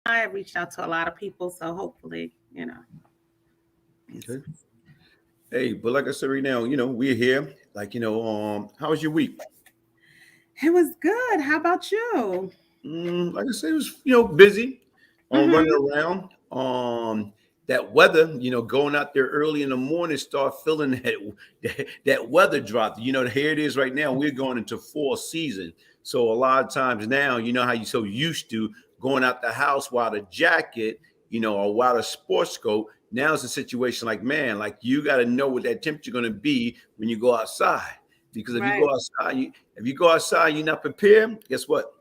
I've reached out to a lot of people, so hopefully, Okay. Hey, but like I said right now, we're here. Like, how was your week? it was good. How about you? Like I said, it was, busy, running Mm-hmm. around. That weather, going out there early in the morning, start feeling that weather drop. Here it is right now. We're going into fall season. So a lot of times now, you know how you're so used to going out the house without a jacket, or without a sports coat. Now it's a situation like, man, like you got to know what that temperature going to be when you go outside. Because Right. if you go outside, you're not prepared. Guess what?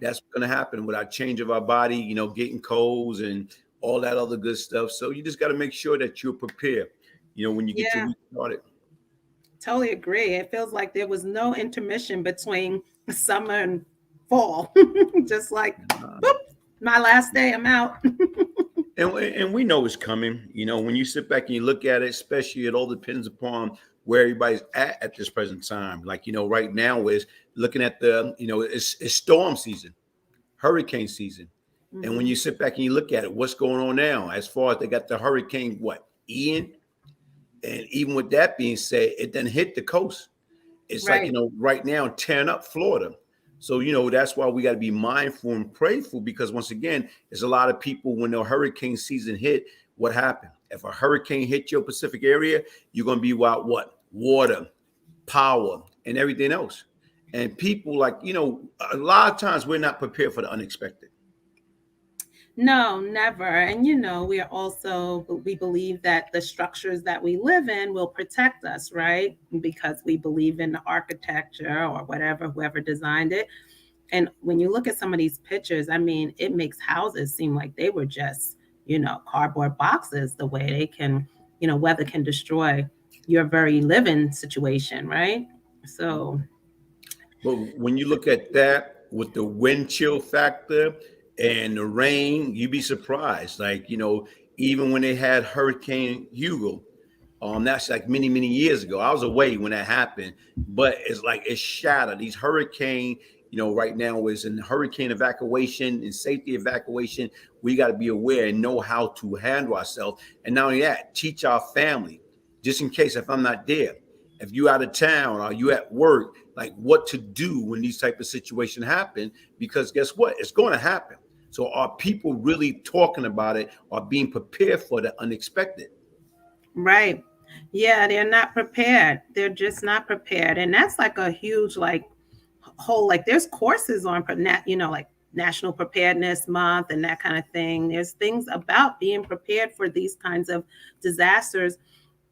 That's going to happen with our change of our body, getting colds and all that other good stuff. So you just got to make sure that you're prepared, when you get your Yeah, week started. totally agree. It feels like there was no intermission between summer and fall. Just like, boop, my last day, I'm out. And we know it's coming. When you sit back and you look at it, especially it all depends upon where everybody's at this present time. Like, right now is looking at it's storm season, hurricane season. And when Hmm. you sit back and you look at it, what's going on now? As far as they got the hurricane, what, Ian? And even with that being said, it then hit the coast. It's like, Right. right now tearing up Florida. So, that's why we got to be mindful and prayerful because once again, there's a lot of people when the hurricane season hit, what happened? If a hurricane hit your Pacific area, you're going to be without what? Water, power, and everything else. And people like, a lot of times we're not prepared for the unexpected. No, never. And we believe that the structures that we live in will protect us, right? Because we believe in the architecture or whatever, whoever designed it. And when you look at some of these pictures, I mean, it makes houses seem like they were just, cardboard boxes, the way they can, weather can destroy your very living situation, right? So, But when you look at that with the wind chill factor and the rain, you'd be surprised. Like, even when they had Hurricane Hugo, that's like many, many years ago. I was away when that happened, but it's like it shattered. These hurricane, right now is in hurricane evacuation and safety evacuation. We got to be aware and know how to handle ourselves. And not only that, teach our family, just in case if I'm not there, if you out of town or you at work, like what to do when these type of situations happen. Because guess what? It's going to happen. So are people really talking about it or being prepared for the unexpected? right. Yeah, they're not prepared. They're just not prepared. And that's like a huge, like, whole, like, there's courses on, like National Preparedness Month and that kind of thing. There's things about being prepared for these kinds of disasters.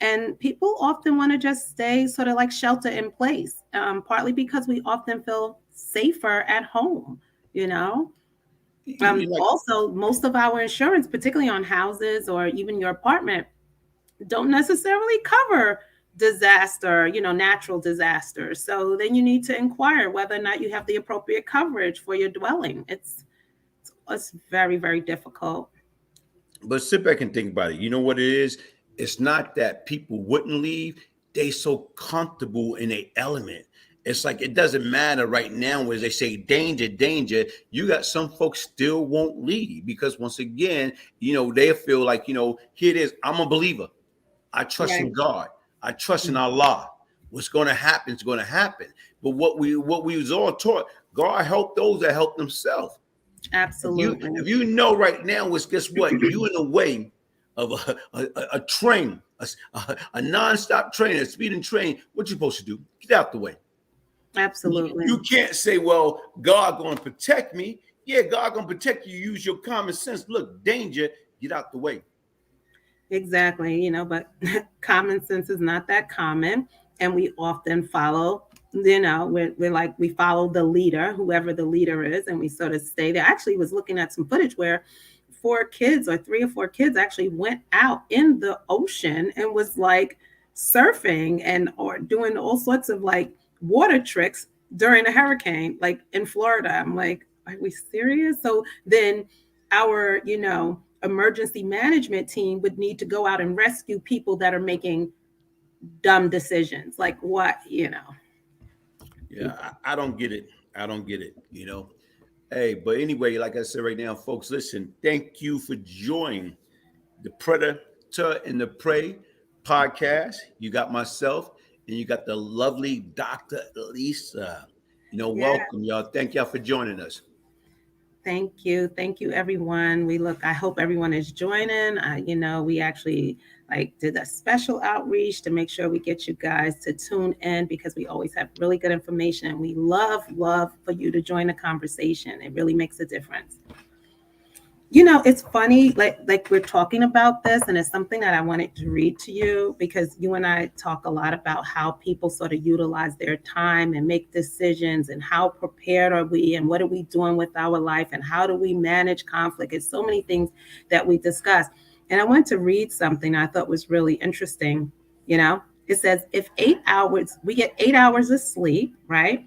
And people often want to just stay sort of like shelter in place, partly because we often feel safer at home, you know? Like, Also, most of our insurance, particularly on houses or even your apartment, don't necessarily cover disaster, natural disasters. So then you need to inquire whether or not you have the appropriate coverage for your dwelling. It's very, very difficult. but sit back and think about it. You know what it is? It's not that people wouldn't leave. They so comfortable in a element. It's like it doesn't matter right now as they say danger, danger. You got some folks still won't leave because once again, they feel like, here it is. I'm a believer. I trust Right. in God. I trust in Allah. What's going to happen is going to happen. But what we was all taught, God helped those that help themselves. If Absolutely. you know right now is guess what you in the way of a train, a nonstop train, a speeding train. What you supposed to do? Get out the way. Absolutely. You can't say, "Well, God going to protect me." Yeah, God going to protect you. Use your common sense. Look, danger. Get out the way. Exactly. But common sense is not that common. And we often follow, we're like, we follow the leader, whoever the leader is, and we sort of stay there. I actually was looking at some footage where four kids or three or four kids actually went out in the ocean and was like surfing and or doing all sorts of like water tricks during a hurricane, like in Florida. I'm like, are we serious? So then our, emergency management team would need to go out and rescue people that are making dumb decisions. Like what, Yeah, people. I don't get it. I don't get it. Hey, but anyway, like I said right now, folks, listen, thank you for joining the Predator and the Prey podcast. You got myself and you got the lovely Dr. Elisa. Yeah. Welcome, y'all. Thank y'all for joining us. Thank you. Thank you, everyone. I hope everyone is joining. We actually did a special outreach to make sure we get you guys to tune in because we always have really good information. We love for you to join the conversation. It really makes a difference. It's funny, like we're talking about this, and it's something that I wanted to read to you because you and I talk a lot about how people sort of utilize their time and make decisions, and how prepared are we, and what are we doing with our life, and how do we manage conflict. It's so many things that we discuss. And I want to read something I thought was really interesting. It says if 8 hours, we get 8 hours of sleep, right?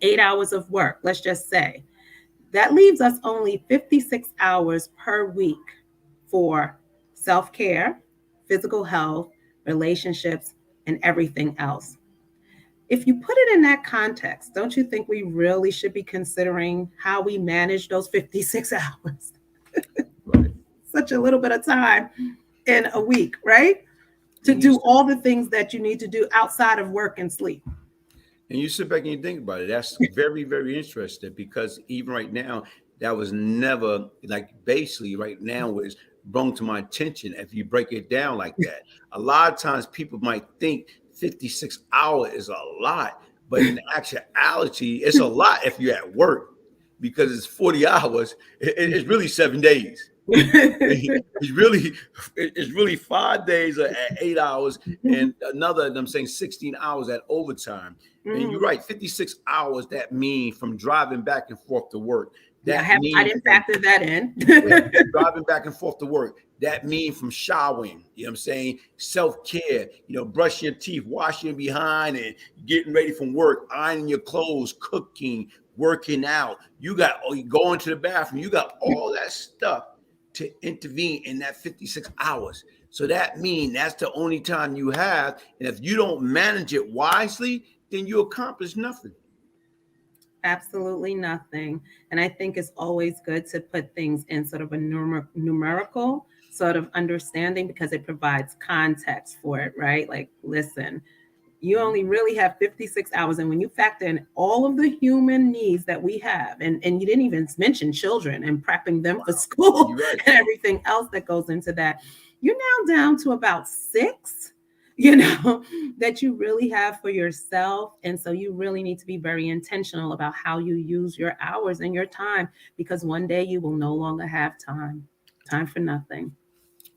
8 hours of work, let's just say that leaves us only 56 hours per week for self care, physical health, relationships, and everything else. If you put it in that context, don't you think we really should be considering how we manage those 56 hours? Right. Such a little bit of time in a week, right? To do all the things that you need to do outside of work and sleep. And you sit back and you think about it. That's very, very interesting because even right now, that was never like basically right now was brought to my attention. If you break it down like that, a lot of times people might think 56 hours is a lot, but in actuality, it's a lot if you're at work because it's 40 hours. It's really 7 days. It's really 5 days at 8 hours and another I'm saying 16 hours at overtime. And you're right, 56 hours that mean from driving back and forth to work. I didn't factor that in. Driving back and forth to work. That mean from showering, what I'm saying? Self-care, brushing your teeth, washing behind and getting ready from work, ironing your clothes, cooking, working out. You going to the bathroom. You got all that stuff to intervene in that 56 hours. So that means that's the only time you have. And if you don't manage it wisely, then you accomplish nothing. Absolutely nothing. And I think it's always good to put things in sort of a numerical sort of understanding because it provides context for it, right? Like, listen, you only really have 56 hours. And when you factor in all of the human needs that we have, and you didn't even mention children and prepping them for school Right. and everything else that goes into that, you're now down to about 6, that you really have for yourself. And so you really need to be very intentional about how you use your hours and your time, because one day you will no longer have time for nothing.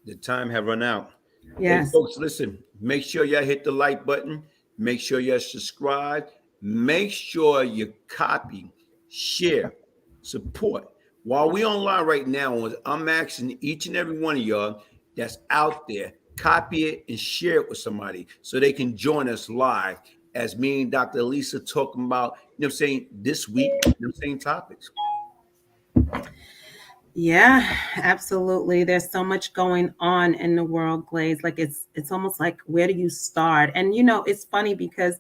The time have run out. Yes. Hey, folks, listen, make sure y'all hit the like button. Make sure y'all subscribe. Make sure you copy, share, support. While we online right now, I'm asking each and every one of y'all that's out there, copy it and share it with somebody so they can join us live as me and Dr. Elisa talking about, this week, topics. Yeah, absolutely. There's so much going on in the world, Glaze. Like it's almost like, where do you start? And it's funny because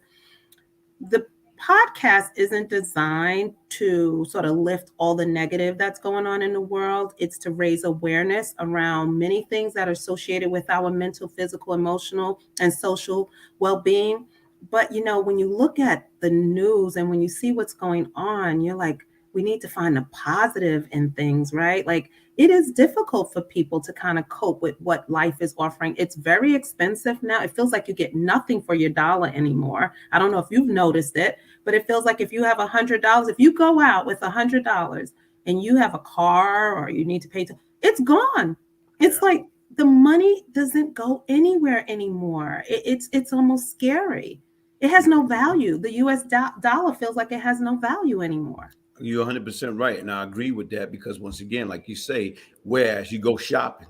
the podcast isn't designed to sort of lift all the negative that's going on in the world. It's to raise awareness around many things that are associated with our mental, physical, emotional, and social well-being. But when you look at the news and when you see what's going on, you're like, we need to find the positive in things, right? Like, it is difficult for people to kind of cope with what life is offering. It's very expensive now. It feels like you get nothing for your dollar anymore. I don't know if you've noticed it, but it feels like if you have $100, if you go out with $100 and you have a car or you need to pay, it's gone. It's like the money doesn't go anywhere anymore. It's almost scary. It has no value. The US dollar feels like it has no value anymore. You're 100% right. And I agree with that because once again, like you say, whereas you go shopping,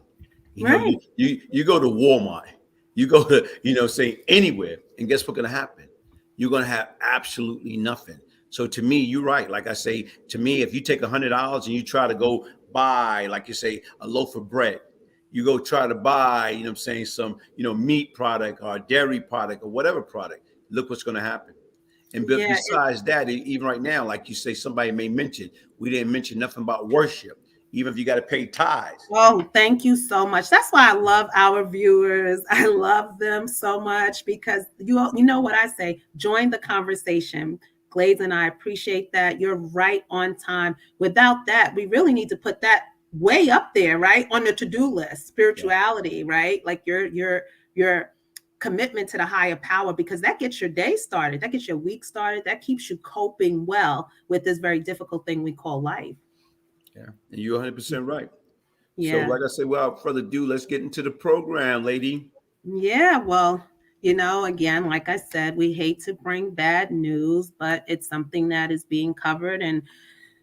Right. you go to Walmart, you go to, say anywhere. And guess what's going to happen? You're going to have absolutely nothing. So to me, you're right. Like I say, to me, if you take $100 and you try to go buy, like you say, a loaf of bread, you go try to buy, some, meat product or dairy product or whatever product, look what's going to happen. And but Yeah. besides that, even right now, like you say, somebody may mention, we didn't mention nothing about worship, even if you got to pay tithes. Oh, thank you so much. That's why I love our viewers. I love them so much because you know what I say, join the conversation. Glaze and I appreciate that. You're right on time. Without that, we really need to put that way up there, right? On the to-do list, Yeah. spirituality, right? Like your commitment to the higher power, because that gets your day started, that gets your week started, that keeps you coping well with this very difficult thing we call life. Yeah. And you're 100% right. So, Yeah. like I said, without further ado, let's get into the program, lady. Yeah, well, again, like I said, we hate to bring bad news, but it's something that is being covered in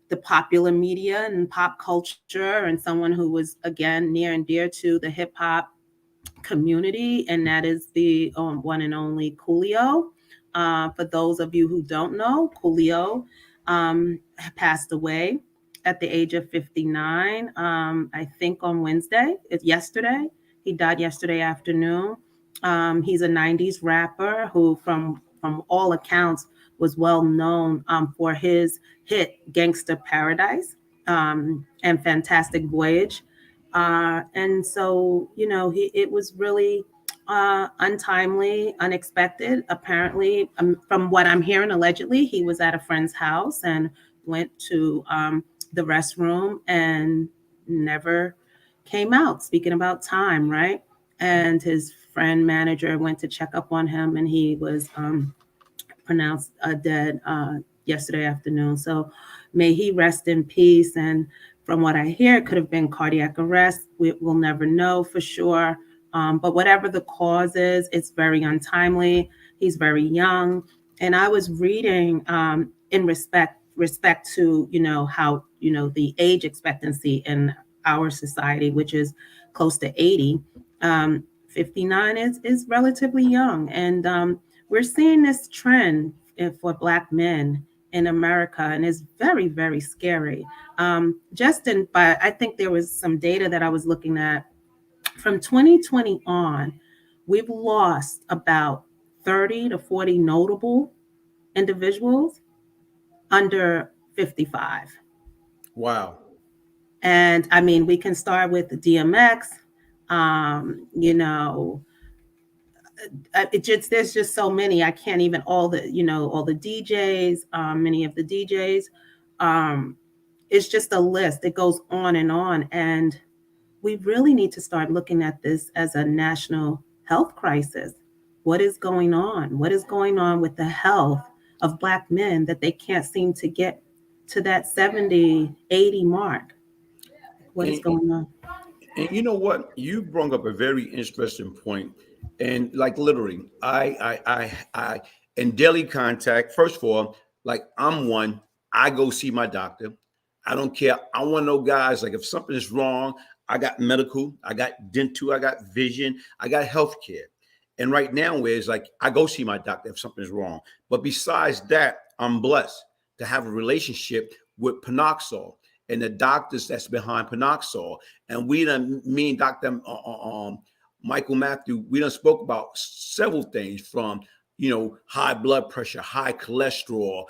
the popular media and pop culture, and someone who was, again, near and dear to the hip hop community, and that is the one and only Coolio. For those of you who don't know, Coolio passed away at the age of 59. I think on Wednesday, it's yesterday. He died yesterday afternoon. He's a 90s rapper who, from all accounts, was well known for his hit Gangsta Paradise and Fantastic Voyage. And so, it was really untimely, unexpected. Apparently, from what I'm hearing, allegedly, he was at a friend's house and went to the restroom and never came out. Speaking about time, right? And his friend manager went to check up on him, and he was pronounced dead yesterday afternoon. So may he rest in peace. And from what I hear, it could have been cardiac arrest. We'll never know for sure. But whatever the cause is, it's very untimely. He's very young. And I was reading in respect to, how, the age expectancy in our society, which is close to 80. 59 is relatively young. And we're seeing this trend for Black men in America, and it's very, very scary. But I think there was some data that I was looking at from 2020 on. We've lost about 30 to 40 notable individuals under 55. Wow. And I mean, we can start with the DMX, you know, there's just so many. I can't even all the DJs, many of the DJs. Um, it's just a list. It goes on, and we really need to start looking at this as a national health crisis. What is going on? What is going on with the health of Black men that they can't seem to get to that 70, 80 mark? What is And, going on? and you know what? You brought up a very interesting point. And like literally, in daily contact, first of all, like I'm one, I go see my doctor. I don't care. I want to know, guys, like if something is wrong, I got medical, I got dental, I got vision, I got health care. And right now, is like I go see my doctor if something's wrong. But besides that, I'm blessed to have a relationship with Panoxol and the doctors that's behind Panoxol. And me and Dr. Michael Matthew, we done spoke about several things from, high blood pressure, high cholesterol,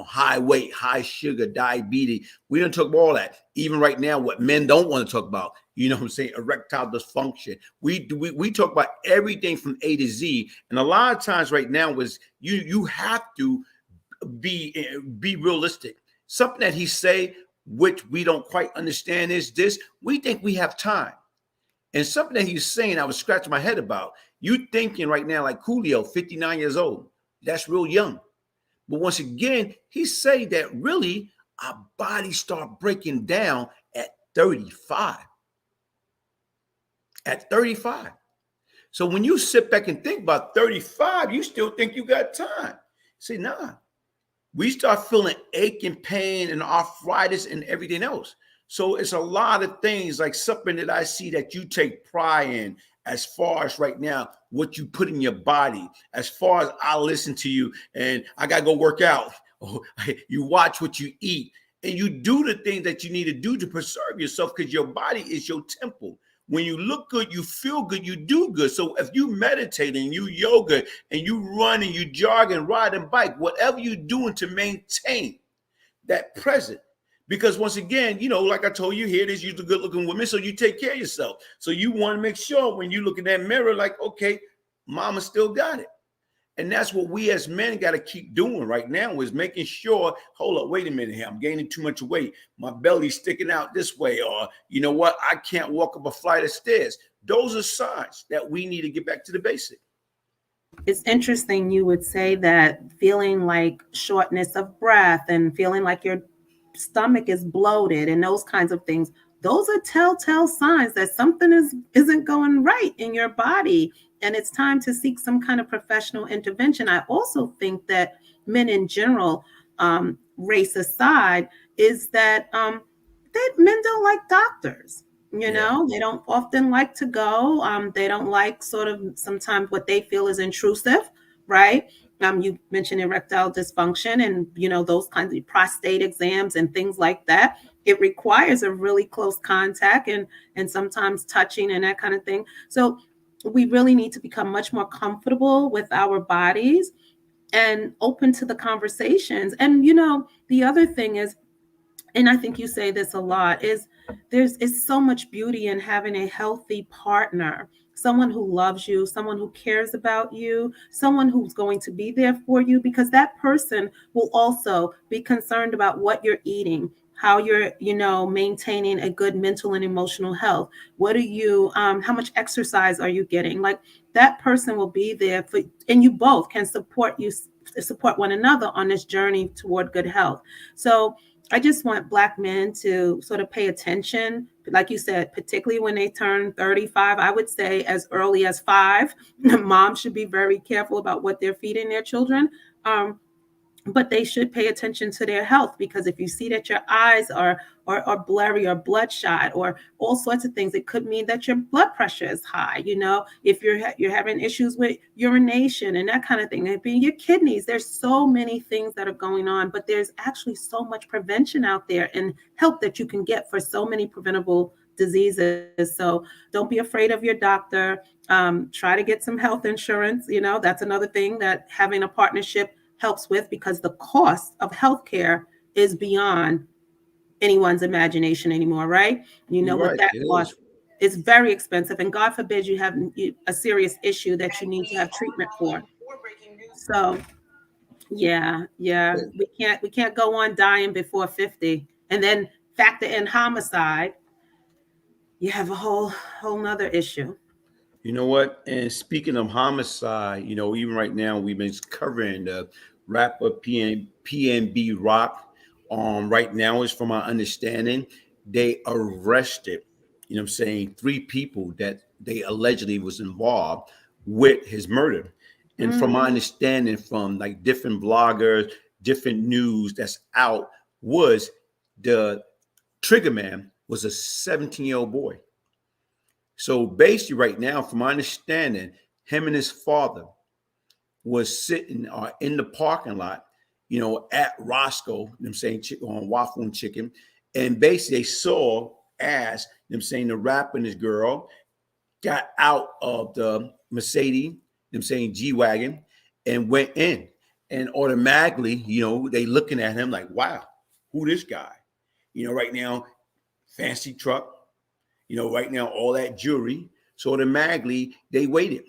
high weight, high sugar, diabetes. We done talk about all that. Even right now, what men don't want to talk about, what I'm saying, erectile dysfunction. We talk about everything from A to Z. And a lot of times right now is you have to be realistic. Something that he say, which we don't quite understand, is this: we think we have time. And something that he's saying, I was scratching my head about. You thinking right now like Coolio, 59 years old. That's real young. But once again, he say that really our bodies start breaking down at 35. At 35. So when you sit back and think about 35, you still think you got time. Say, nah. We start feeling ache and pain and arthritis and everything else. So it's a lot of things, like something that I see that you take pride in, as far as right now, what you put in your body. As far as I listen to you and I got to go work out. You watch what you eat and you do the things that you need to do to preserve yourself, because your body is your temple. When you look good, you feel good, you do good. So if you meditate and you yoga and you run and you jog and ride and bike, whatever you're doing to maintain that present. Because once again, like I told you, here it is, you're the good looking woman. So you take care of yourself. So you want to make sure when you look in that mirror, like, okay, mama still got it. And that's what we as men got to keep doing right now, is making sure, hold up, wait a minute here, I'm gaining too much weight. My belly's sticking out this way, or you know what, I can't walk up a flight of stairs. Those are signs that we need to get back to the basic. It's interesting you would say that feeling like shortness of breath and feeling like your stomach is bloated and those kinds of things. Those are telltale signs that something isn't going right in your body, and it's time to seek some kind of professional intervention. I also think that men in general, race aside, is that men don't like doctors. They don't often like to go. They don't like sort of sometimes what they feel is intrusive, right? You mentioned erectile dysfunction and, those kinds of prostate exams and things like that. It requires a really close contact and sometimes touching and that kind of thing. So we really need to become much more comfortable with our bodies and open to the conversations. And, the other thing is, and I think you say this a lot, is is so much beauty in having a healthy partner, someone who loves you, someone who cares about you, someone who's going to be there for you, because that person will also be concerned about what you're eating, how you're, maintaining a good mental and emotional health. What are you, how much exercise are you getting? Like, that person will be there for, and you both can support one another on this journey toward good health. So I just want Black men to sort of pay attention, like you said, particularly when they turn 35. I would say as early as 5, moms should be very careful about what they're feeding their children. But they should pay attention to their health, because if you see that your eyes are blurry or bloodshot or all sorts of things, it could mean that your blood pressure is high. If you're having issues with urination and that kind of thing, it being your kidneys. There's so many things that are going on, but there's actually so much prevention out there and help that you can get for so many preventable diseases. So don't be afraid of your doctor. Try to get some health insurance. That's another thing that having a partnership helps with, because the cost of healthcare is beyond anyone's imagination anymore, right? What that cost is very expensive, and God forbid you have a serious issue that you need to have treatment for. So yeah, we can't go on dying before 50 and then factor in homicide. You have a whole nother issue. You know what? And speaking of homicide, even right now we've been covering the rapper PNB Rock. Right now, is from my understanding, they arrested, 3 people that they allegedly was involved with his murder. And from my understanding, from like different bloggers, different news that's out, was the trigger man was a 17-year-old boy. So basically right now, from my understanding, him and his father was sitting in the parking lot, at Roscoe, on Waffle and Chicken. And basically they saw as, the rapper and his girl got out of the Mercedes, G-Wagon, and went in. And automatically, they looking at him like, wow, who this guy? Right now, fancy truck, right now, all that jewelry. So automatically they waited.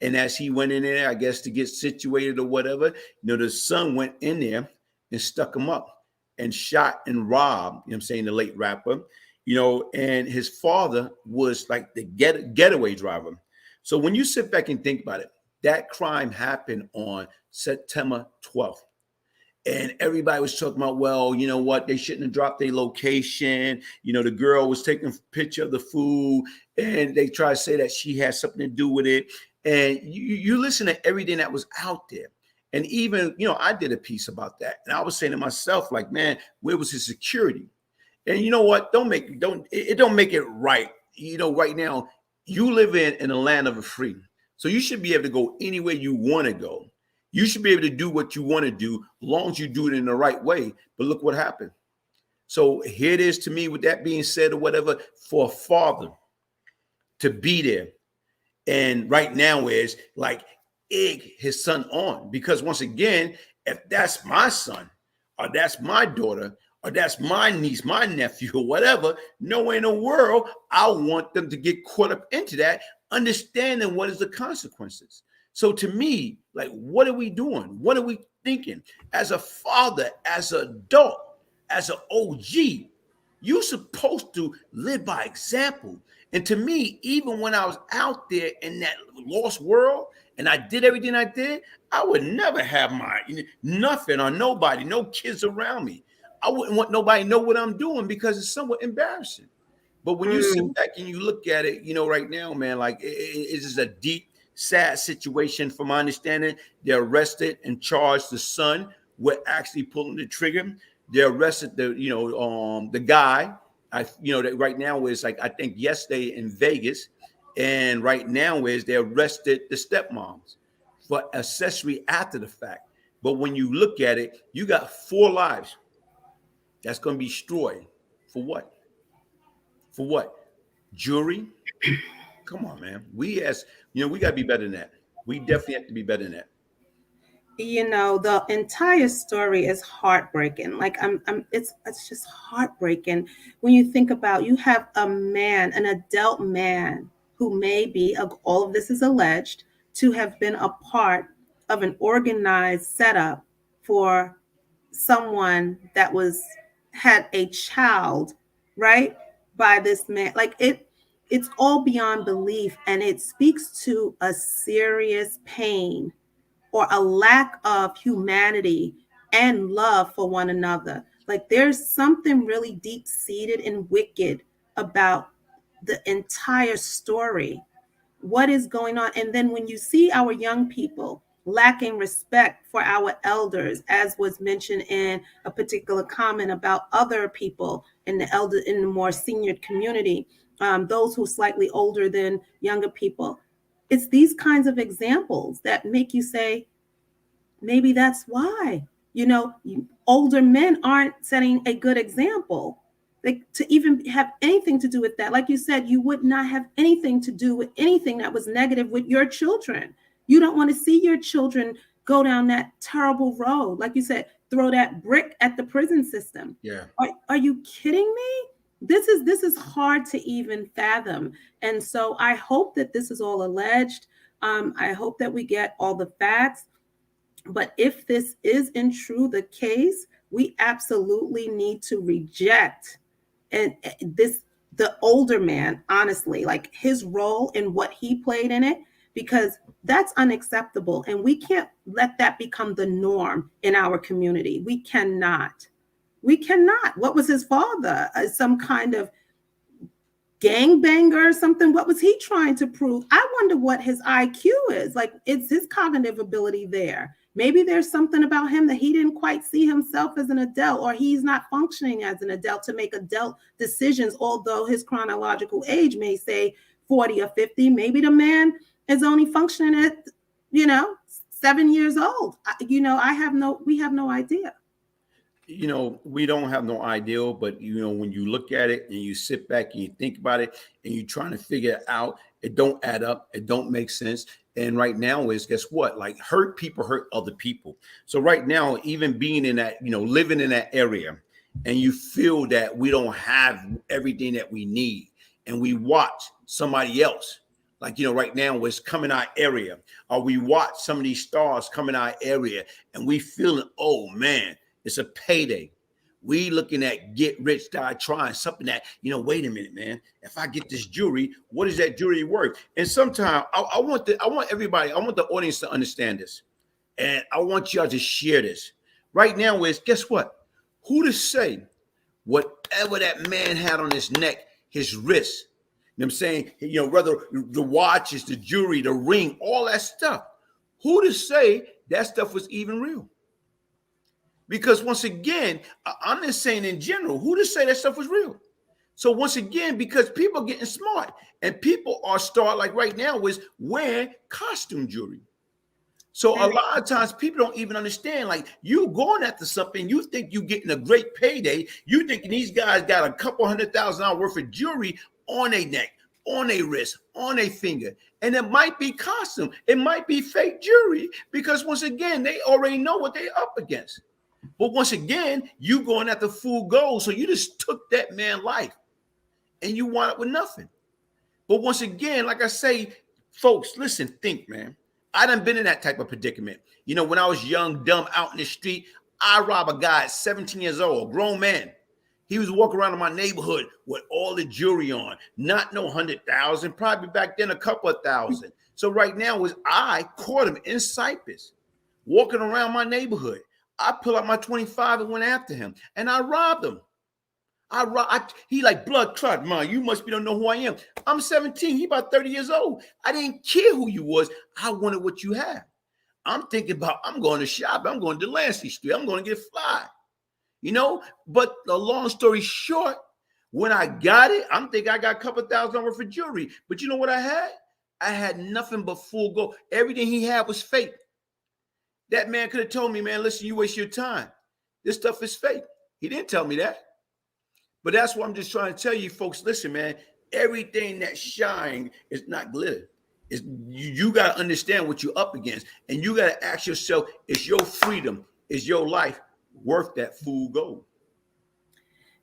And as he went in there, I guess to get situated or whatever, the son went in there and stuck him up and shot and robbed, the late rapper, and his father was like the getaway driver. So when you sit back and think about it, that crime happened on September 12th. And everybody was talking about, well, you know what? They shouldn't have dropped their location. The girl was taking a picture of the food, and they tried to say that she had something to do with it. And you listen to everything that was out there. And even, I did a piece about that. And I was saying to myself, like, man, where was his security? And you know what? Don't make it right. Right now, you live in a land of the free. So you should be able to go anywhere you want to go. You should be able to do what you want to do, as long as you do it in the right way. But look what happened. So here it is to me, with that being said or whatever, for a father to be there. And right now is like egg his son on, because once again, if that's my son or that's my daughter or that's my niece, my nephew, or whatever, no way in the world I want them to get caught up into that, understanding what is the consequences. So to me, like, what are we doing? What are we thinking? As a father, as an adult, as an OG, you're supposed to live by example. And to me, even when I was out there in that lost world and I did everything I did, I would never have nothing or nobody, no kids around me. I wouldn't want nobody to know what I'm doing because it's somewhat embarrassing. But when you sit back and you look at it, right now, man, like it is a deep, sad situation. From my understanding, they're arrested and charged the son with actually pulling the trigger. They arrested the guy. That right now is like, I think yesterday in Vegas, and right now is they arrested the stepmoms for accessory after the fact. But when you look at it, you got 4 lives that's going to be destroyed. For what? For what? Jury? Come on, man. We got to be better than that. We definitely have to be better than that. The entire story is heartbreaking. Like it's just heartbreaking when you think about, you have a man, an adult man, who may be, all of this is alleged, to have been a part of an organized setup for someone that had a child, right, by this man. Like it's all beyond belief, and it speaks to a serious pain or a lack of humanity and love for one another. Like there's something really deep seated and wicked about the entire story. What is going on? And then when you see our young people lacking respect for our elders, as was mentioned in a particular comment about other people in the more senior community, those who are slightly older than younger people, it's these kinds of examples that make you say, maybe that's why, older men aren't setting a good example. Like, to even have anything to do with that. Like you said, you would not have anything to do with anything that was negative with your children. You don't want to see your children go down that terrible road. Like you said, throw that brick at the prison system. Yeah. Are you kidding me? This is hard to even fathom. And so I hope that this is all alleged. I hope that we get all the facts. But if this is in true the case, we absolutely need to reject the older man, honestly, like his role and what he played in it, because that's unacceptable. And we can't let that become the norm in our community. We cannot. What was his father? Some kind of gangbanger or something? What was he trying to prove? I wonder what his IQ is. Like, is his cognitive ability there? Maybe there's something about him that he didn't quite see himself as an adult, or he's not functioning as an adult to make adult decisions, although his chronological age may say 40 or 50. Maybe the man is only functioning at, 7 years old. We have no idea. We don't have no idea, but when you look at it and you sit back and you think about it and you're trying to figure it out, it don't add up. It don't make sense. And right now is, guess what? Like, hurt people hurt other people. So right now, even being in that, living in that area, and you feel that we don't have everything that we need, and we watch somebody else, like, right now it's coming our area, or we watch some of these stars come in our area, and we feeling, oh man, it's a payday. We looking at get rich, die trying, something that, wait a minute, man. If I get this jewelry, what is that jewelry worth? And sometimes I want the audience to understand this. And I want y'all to share this. Right now is, guess what? Who to say whatever that man had on his neck, his wrist, you know what I'm saying? Whether the watches, the jewelry, the ring, all that stuff. Who to say that stuff was even real? Because once again, I'm just saying in general, who to say that stuff was real? So once again, because people are getting smart and people are like right now is wearing costume jewelry. So a lot of times people don't even understand, like, you going after something, you think you're getting a great payday. You thinking these guys got a couple $100,000 worth of jewelry on their neck, on their wrist, on their finger. And it might be costume. It might be fake jewelry because once again, they already know what they're up against. But once again, you going at the full goal. So you just took that man's life and you wound up with nothing. But once again, like I say, folks, listen, think, man. I done been in that type of predicament. You know, when I was young, dumb, out in the street, I robbed a guy at 17 years old, a grown man. He was walking around in my neighborhood with all the jewelry on, not no 100,000, probably back then a couple of thousand. So right now was I caught him in Cyprus, walking around my neighborhood. I pulled out my 25 and went after him, and I robbed him. He like blood clot, man. You must be don't know who I am. I'm 17. He about 30 years old. I didn't care who you was. I wanted what you have. I'm thinking about I'm going to shop. I'm going to Delancey Street. I'm going to get fly. You know, but the long story short, when I got it, I'm thinking I got a couple $1,000 worth of jewelry. But you know what I had? I had nothing but full gold. Everything he had was fake. That man could have told me, man, listen, you waste your time. This stuff is fake. He didn't tell me that. But that's what I'm just trying to tell you, folks. Listen, man, everything that shines is not glitter. You got to understand what you're up against. And you got to ask yourself, is your freedom, is your life worth that full gold?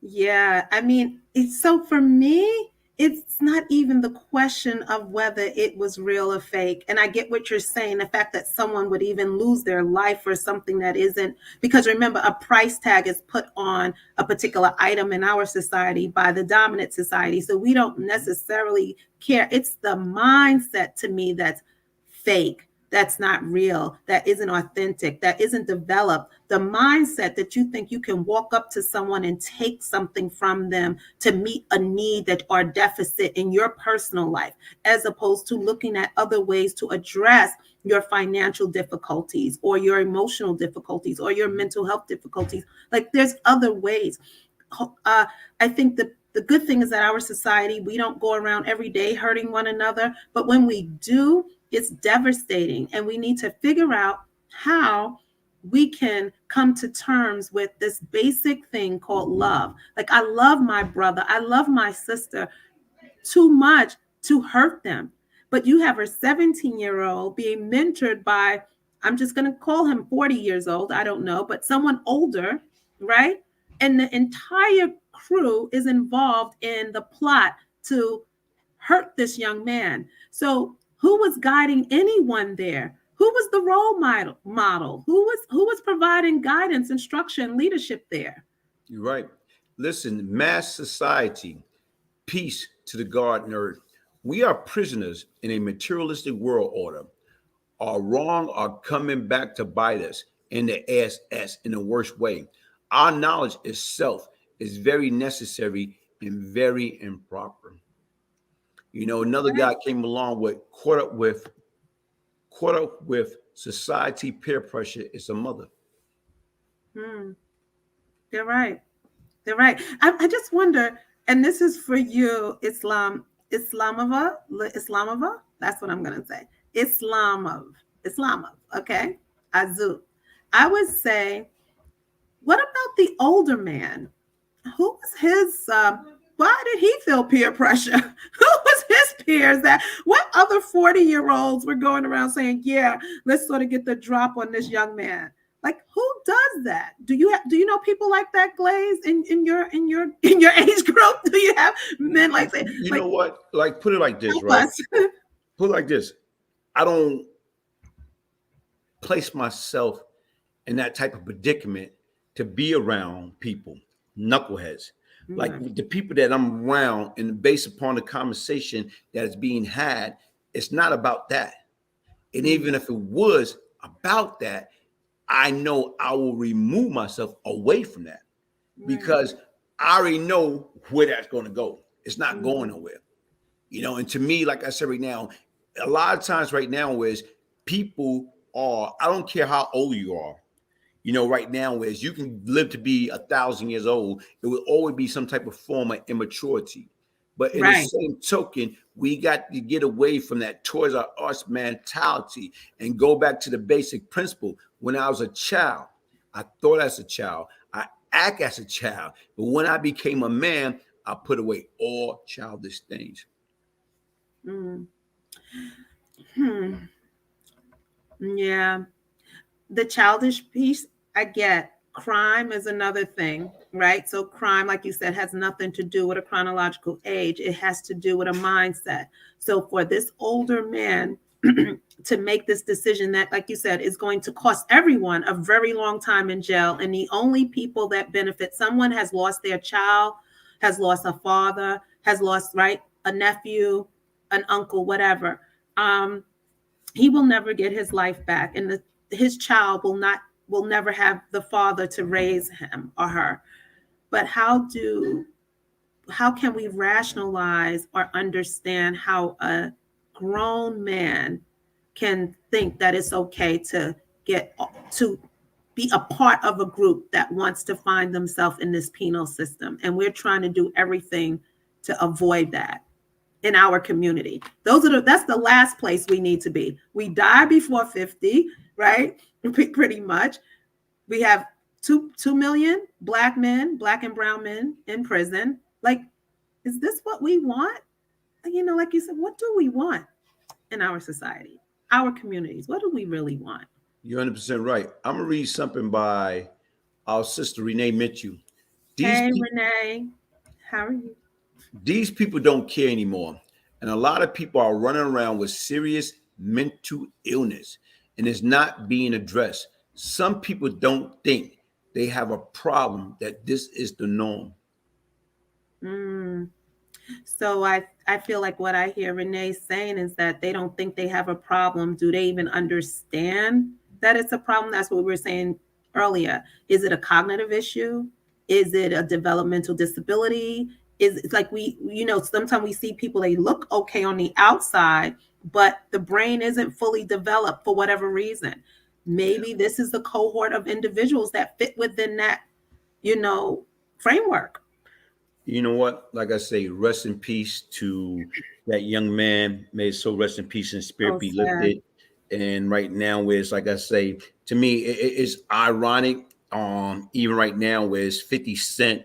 Yeah, I mean, so for me, it's not even the question of whether it was real or fake. And I get what you're saying, the fact that someone would even lose their life for something that isn't, because remember, a price tag is put on a particular item in our society by the dominant society. So we don't necessarily care. It's the mindset to me that's fake, that's not real, that isn't authentic, that isn't developed. The mindset that you think you can walk up to someone and take something from them to meet a need that or deficit in your personal life, as opposed to looking at other ways to address your financial difficulties or your emotional difficulties or your mental health difficulties. Like there's other ways. I think the good thing is that our society, we don't go around every day hurting one another, but when we do, it's devastating. And we need to figure out how we can come to terms with this basic thing called love. Like I love my brother, I love my sister too much to hurt them. But you have a 17-year-old being mentored by, I'm just going to call him 40 years old, I don't know, but someone older, right? And the entire crew is involved in the plot to hurt this young man. So who was guiding anyone there? Who was the role model? Who was providing guidance, instruction, leadership there? You're right. Listen, mass society, peace to the garden earth. We are prisoners in a materialistic world order. Our wrong are coming back to bite us in the ass in the worst way. Our knowledge itself is very necessary and very improper. You know, another guy came along with caught up with society peer pressure is a mother. They're right. They're right. I just wonder, and this is for you, Islamova. That's what I'm gonna say. Islamov. Okay, Azu. I would say, what about the older man? Who was his? Why did he feel peer pressure? Who was his peers? What other 40-year-olds were going around saying, "Yeah, let's sort of get the drop on this young man"? Like, who does that? Do you know people like that, Glaze, in your age group? Do you have men like that? You know what? Like, put it like this, right? Put it like this. I don't place myself in that type of predicament to be around people, knuckleheads. Like the people that I'm around, and based upon the conversation that is being had, it's not about that. And even if it was about that, I know I will remove myself away from that because I already know where that's going to go. It's not going nowhere. You know, and to me, like I said right now, a lot of times right now is people are, I don't care how old you are. You know, right now is you can live to be 1,000 years old. It will always be some type of form of immaturity. But in the same token, we got to get away from that Toys R Us mentality and go back to the basic principle. When I was a child, I thought as a child, I act as a child. But when I became a man, I put away all childish things. Mm. Hmm. Yeah. The childish piece, I get. Crime is another thing, right? So crime, like you said, has nothing to do with a chronological age. It has to do with a mindset. So for this older man to make this decision that, like you said, is going to cost everyone a very long time in jail, and the only people that benefit, someone has lost their child, has lost a father, has lost, right, a nephew, an uncle, whatever. Um, he will never get his life back, and his child will never have the father to raise him or her. But how can we rationalize or understand how a grown man can think that it's okay to get to be a part of a group that wants to find themselves in this penal system, and we're trying to do everything to avoid that in our community? That's the last place we need to be. We die before 50, right? Pretty much. We have 2 million black men, black and brown men in prison. Like, is this what we want? Like you said, what do we want in our society, our communities? What do we really want? You're 100% right. I'm gonna read something by our sister Renee Mitchell. These Hey, people, Renee, how are you? these people don't care anymore, and a lot of people are running around with serious mental illness, and it's not being addressed. Some people don't think they have a problem; that this is the norm. Mm. So I feel like what I hear Renee saying is that they don't think they have a problem. Do they even understand that it's a problem? That's what we were saying earlier. Is it a cognitive issue? Is it a developmental disability? Is it's like sometimes we see people, they look okay on the outside, but the brain isn't fully developed for whatever reason. Maybe this is the cohort of individuals that fit within that, you know, framework. You know what? Like I say, rest in peace to that young man. May his soul rest in peace and spirit So be sad. lifted. And right now, where it's like I say, to me, it's ironic. Even right now, where it's 50 Cent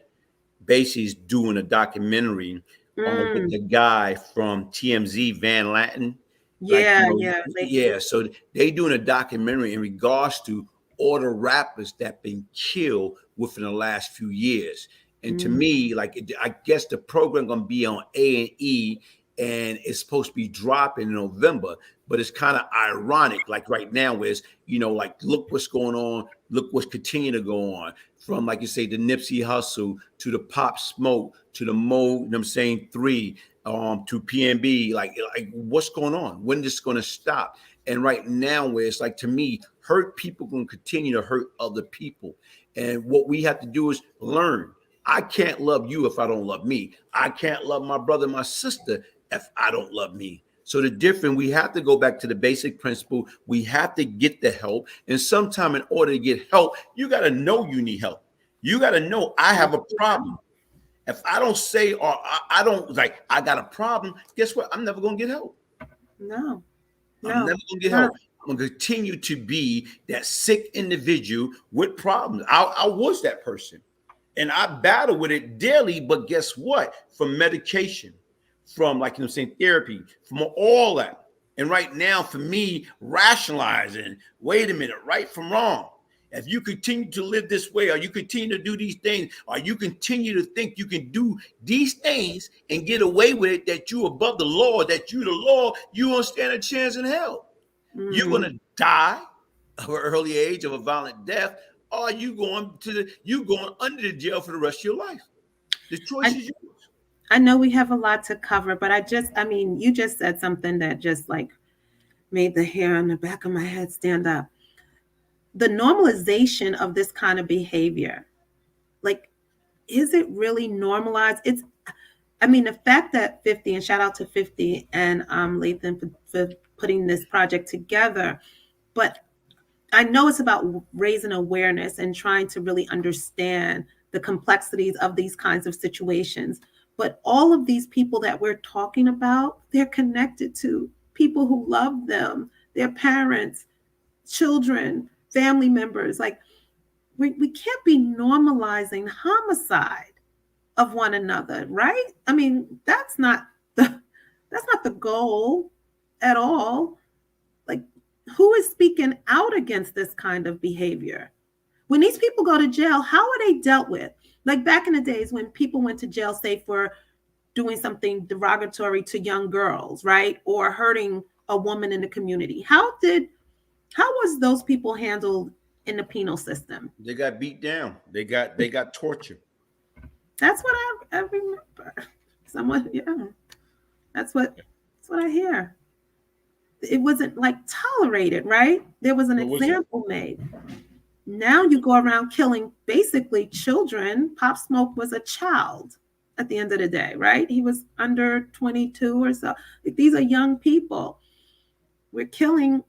basically is doing a documentary with Mm. the guy from TMZ, Van Latin. Like, Yeah, yeah. yeah. So they doing a documentary in regards to all the rappers that been killed within the last few years. And to Mm. me, like, I guess the program gonna be on A&E, and it's supposed to be dropping in November. But it's kind of ironic, like right now, where it's, like, look what's going on, look what's continuing to go on, from, like you say, the Nipsey Hustle to the Pop Smoke to the Mo, you know what I'm saying, 3, to PNB. Like what's going on? When is this going to stop? And right now, where it's like, to me, hurt people going to continue to hurt other people. And what we have to do is learn. I can't love you if I don't love me. I can't love my brother, my sister, if I don't love me. So the different, we have to go back to the basic principle. We have to get the help. And sometime, in order to get help, you got to know you need help. You got to know I have a problem. If I don't say, or I don't, like, I got a problem, guess what? I'm never going to get help. No, I'm no, never going to get no. help. I'm going to continue to be that sick individual with problems. I was that person, and I battle with it daily. But guess what? From medication, from, like, saying, therapy, from all that. And right now, for me, rationalizing, wait a minute, right from wrong. If you continue to live this way, or you continue to do these things, or you continue to think you can do these things and get away with it, that you above the law, that you the law, you won't stand a chance in hell. You're Mm. gonna die of an early age of a violent death, or you going under the jail for the rest of your life. The choice I is yours. I know we have a lot to cover, but I mean, you just said something that just like made the hair on the back of my head stand up. The normalization of this kind of behavior, like, is it really normalized? I mean, the fact that 50, and shout out to 50 and Lathan for putting this project together, but I know it's about raising awareness and trying to really understand the complexities of these kinds of situations. But all of these people that we're talking about, they're connected to people who love them, their parents, children, family members. Like, we can't be normalizing homicide of one another, right? I mean, that's not the That's not the goal at all. Like, who is speaking out against this kind of behavior? When these people go to jail, how are they dealt with? Like back in the days when people went to jail, say for doing something derogatory to young girls, right? Or hurting a woman in the community. How was those people handled in the penal system? They got beat down. They got tortured. That's what I remember. Someone, yeah, that's what that's what I hear. It wasn't like tolerated, right? There was an What was it? example made. Now you go around killing basically children. Pop Smoke was a child at the end of the day, right? He was under 22 or so. Like, these are young people. We're killing,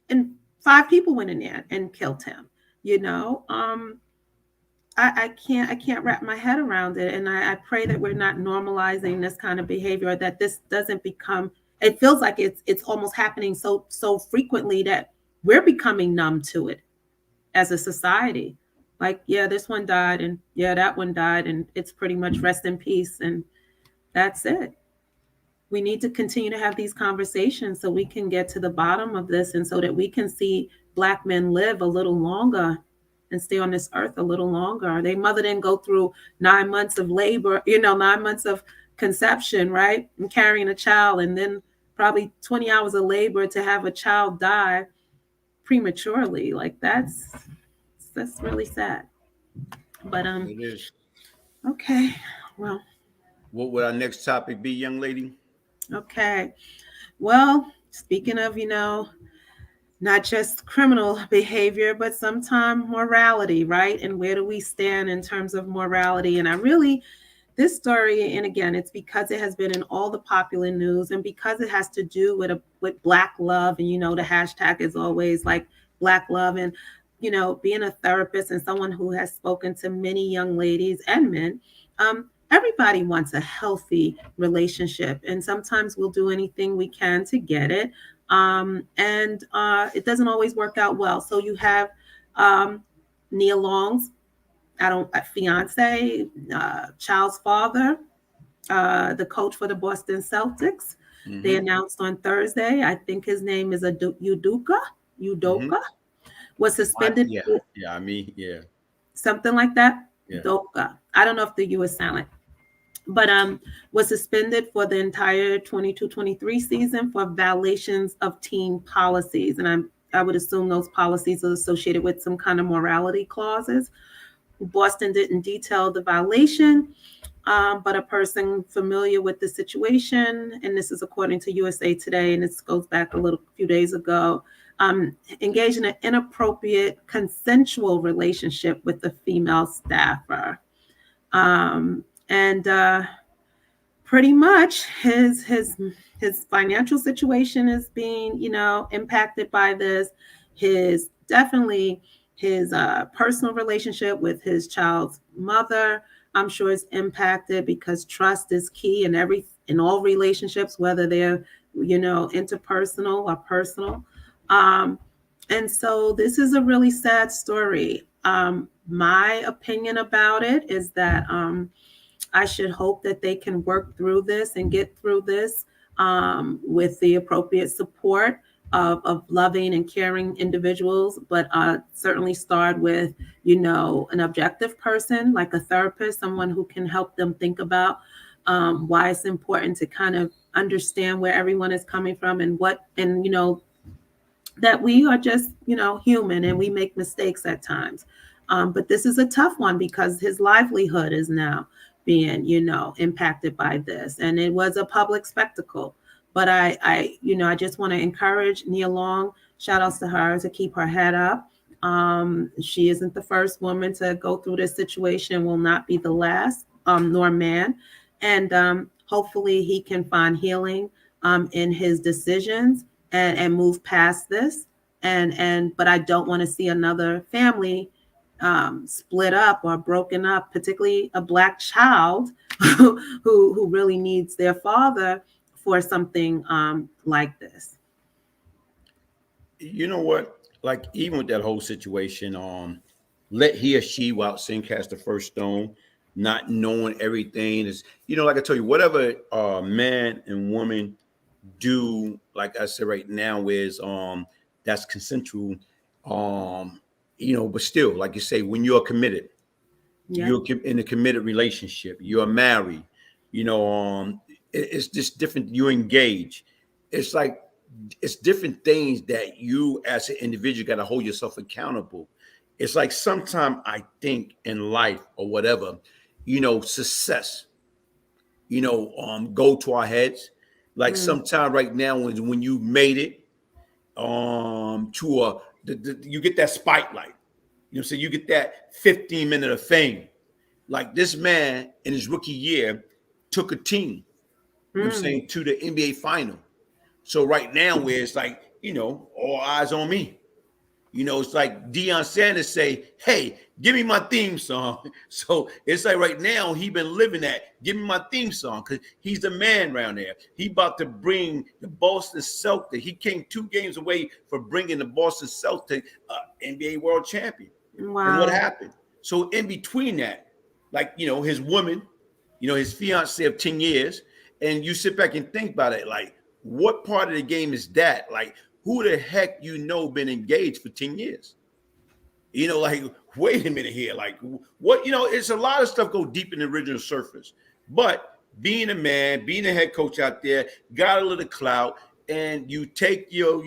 and 5 people went in there and killed him. You know, I can't wrap my head around it, and I pray that we're not normalizing this kind of behavior, or that this doesn't become. It feels like it's almost happening so frequently that we're becoming numb to it as a society. Like, yeah, this one died, and yeah, that one died, and it's pretty much rest in peace, and that's it. We need to continue to have these conversations so we can get to the bottom of this, and so that we can see Black men live a little longer and stay on this earth a little longer. Their mother didn't go through 9 months of labor, 9 months of conception, right? And carrying a child, and then probably 20 hours of labor to have a child die prematurely. Like, that's really sad. But It is. okay. Well, What would our next topic be, young lady? okay. Well, speaking of, not just criminal behavior, but sometimes morality, right? And where do we stand in terms of morality? And this story, and again, it's because it has been in all the popular news, and because it has to do with Black love, and the hashtag is always like Black love, and being a therapist and someone who has spoken to many young ladies and men. Everybody wants a healthy relationship, and sometimes we'll do anything we can to get it. And it doesn't always work out well. So you have Nia Long's fiance, child's father, the coach for the Boston Celtics. They Mm-hmm. announced on Thursday, I think his name is Mm-hmm. Udoka, was suspended, Yeah. Yeah. Yeah. something like that. Yeah. Udoka. I don't know if the U is silent, but was suspended for the entire 22-23 season for violations of team policies. And I would assume those policies are associated with some kind of morality clauses. Boston didn't detail the violation, but a person familiar with the situation, and this is according to USA Today, and this goes back a few days ago, engaged in an inappropriate consensual relationship with the female staffer. And pretty much his financial situation is being impacted by this. His personal relationship with his child's mother, I'm sure, is impacted, because trust is key in all relationships, whether they're interpersonal or personal. um, and so this is a really sad story. My opinion about it is that I should hope that they can work through this and get through this with the appropriate support of loving and caring individuals, but certainly start with, an objective person like a therapist, someone who can help them think about why it's important to kind of understand where everyone is coming from, and that we are just, human, and we make mistakes at times. But this is a tough one because his livelihood is now being, impacted by this. And it was a public spectacle. But I just want to encourage Nia Long, shout outs to her, to keep her head up. She isn't the first woman to go through this situation, will not be the last, nor man. And hopefully he can find healing in his decisions, and move past this. But I don't want to see another family split up or broken up, particularly a Black child who really needs their father for something like this. You know what? Like, even with that whole situation, let he or she, without sin, cast the first stone. not knowing everything. Is, like I tell you, whatever man and woman do, like I said right now, is that's consensual. Um, but still, like you say, when you're committed, Yep. you're in a committed relationship, you're married, it's just different. You engage. It's like it's different things that you as an individual got to hold yourself accountable. It's like sometimes I think in life or whatever, success, go to our heads. Like Mm, sometime right now when you made it to you get that spotlight. So you get that 15-minute of fame. Like this man in his rookie year took a team, mm. to the NBA final. So right now where it's like, all eyes on me. It's like Deion Sanders say, "Hey, give me my theme song." So it's like right now he been living that. Give me my theme song because he's the man around there. He about to bring the Boston Celtics. He came 2 games away from bringing the Boston Celtics NBA World Champion. And what Wow. happened? So in between that, like his woman, his fiance of 10 years, and you sit back and think about it, like what part of the game is that? Like who the heck been engaged for 10 years? Like, wait a minute here. Like, what, it's a lot of stuff go deep in the original surface. But being a man, being a head coach out there, got a little clout, and you take your,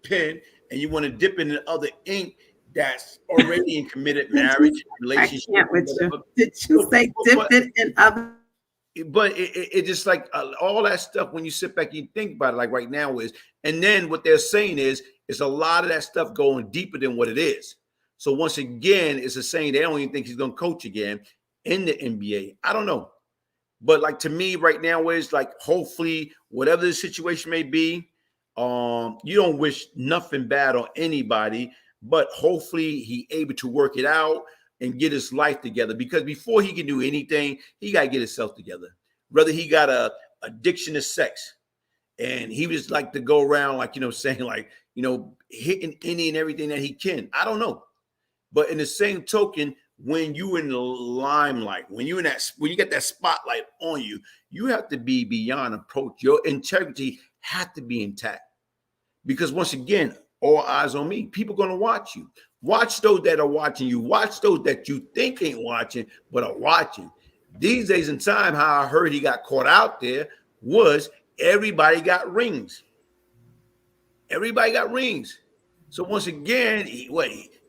pen and you want to dip in the other ink that's already in committed Did you? marriage, I relationship, can't or with you. whatever. Did you But, say but, dip but it in other? it just like all that stuff when you sit back and you think about it, like right now is, and then what they're saying is a lot of that stuff going deeper than what it is. So once again, it's a saying they don't even think he's going to coach again in the NBA. I don't know, but like to me right now is like hopefully whatever the situation may be, you don't wish nothing bad on anybody, but hopefully he able to work it out and get his life together, because before he can do anything, he got to get himself together. Whether he got a addiction to sex and he was like to go around like, saying like, hitting any and everything that he can. I don't know. But in the same token, when you in the limelight, when you get that spotlight on you, you have to be beyond approach. Your integrity has to be intact. Because once again, all eyes on me. People going to watch you. Watch those that are watching you. Watch those that you think ain't watching, but are watching. These days in time, how I heard he got caught out there was everybody got rings. Everybody got rings. So once again,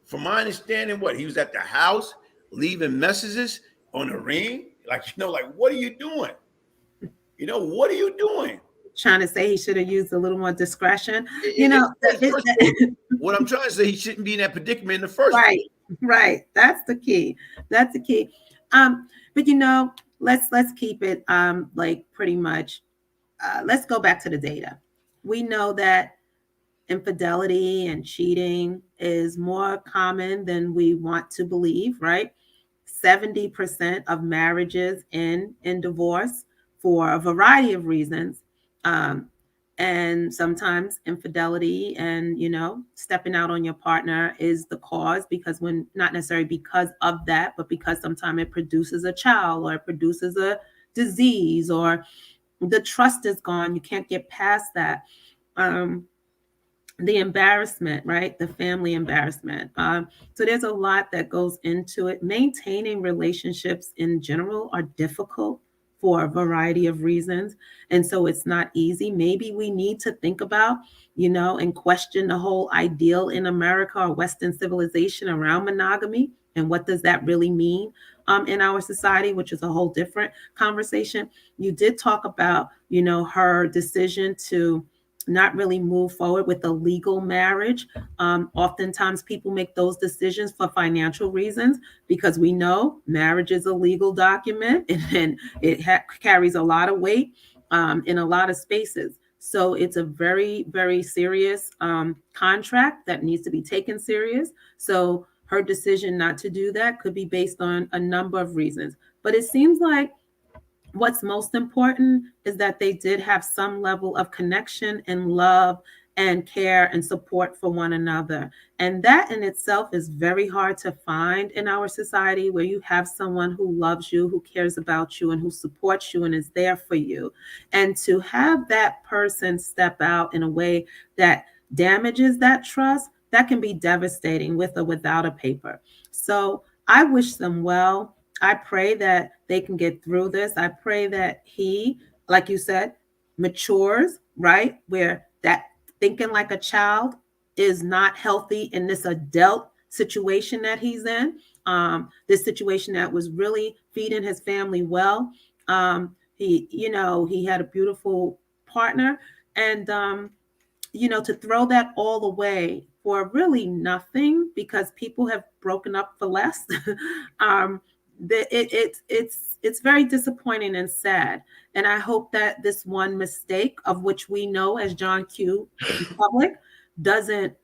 from my understanding, he was at the house leaving messages on the ring. Like, like, what are you doing? What are you doing? Trying to say he should have used a little more discretion. First of all, what I'm trying to say, he shouldn't be in that predicament in the first place. Right. That's the key. That's the key. But let's keep it like pretty much. Let's go back to the data. We know that infidelity and cheating is more common than we want to believe, right? 70% of marriages end in divorce for a variety of reasons. Um, and sometimes infidelity and, stepping out on your partner is the cause, because when not necessarily because of that, but because sometimes it produces a child or it produces a disease or the trust is gone. You can't get past that. The embarrassment, right? The family embarrassment. So there's a lot that goes into it. Maintaining relationships in general are difficult for a variety of reasons. And so it's not easy. Maybe we need to think about, and question the whole ideal in America or Western civilization around monogamy. And what does that really mean in our society, which is a whole different conversation. You did talk about, her decision to not really move forward with a legal marriage. Oftentimes people make those decisions for financial reasons, because we know marriage is a legal document and it carries a lot of weight in a lot of spaces. So it's a very, very serious contract that needs to be taken serious. So her decision not to do that could be based on a number of reasons. But it seems like what's most important is that they did have some level of connection and love and care and support for one another. And that in itself is very hard to find in our society, where you have someone who loves you, who cares about you, and who supports you and is there for you. And to have that person step out in a way that damages that trust, that can be devastating with or without a paper. So I wish them well. I pray that they can get through this. I pray that he, like you said, matures, right? Where that thinking like a child is not healthy in this adult situation that he's in. This situation that was really feeding his family well. He had a beautiful partner, and to throw that all away for really nothing because people have broken up for less. um, it's very disappointing and sad. And I hope that this one mistake, of which we know as John Q. Public, doesn't,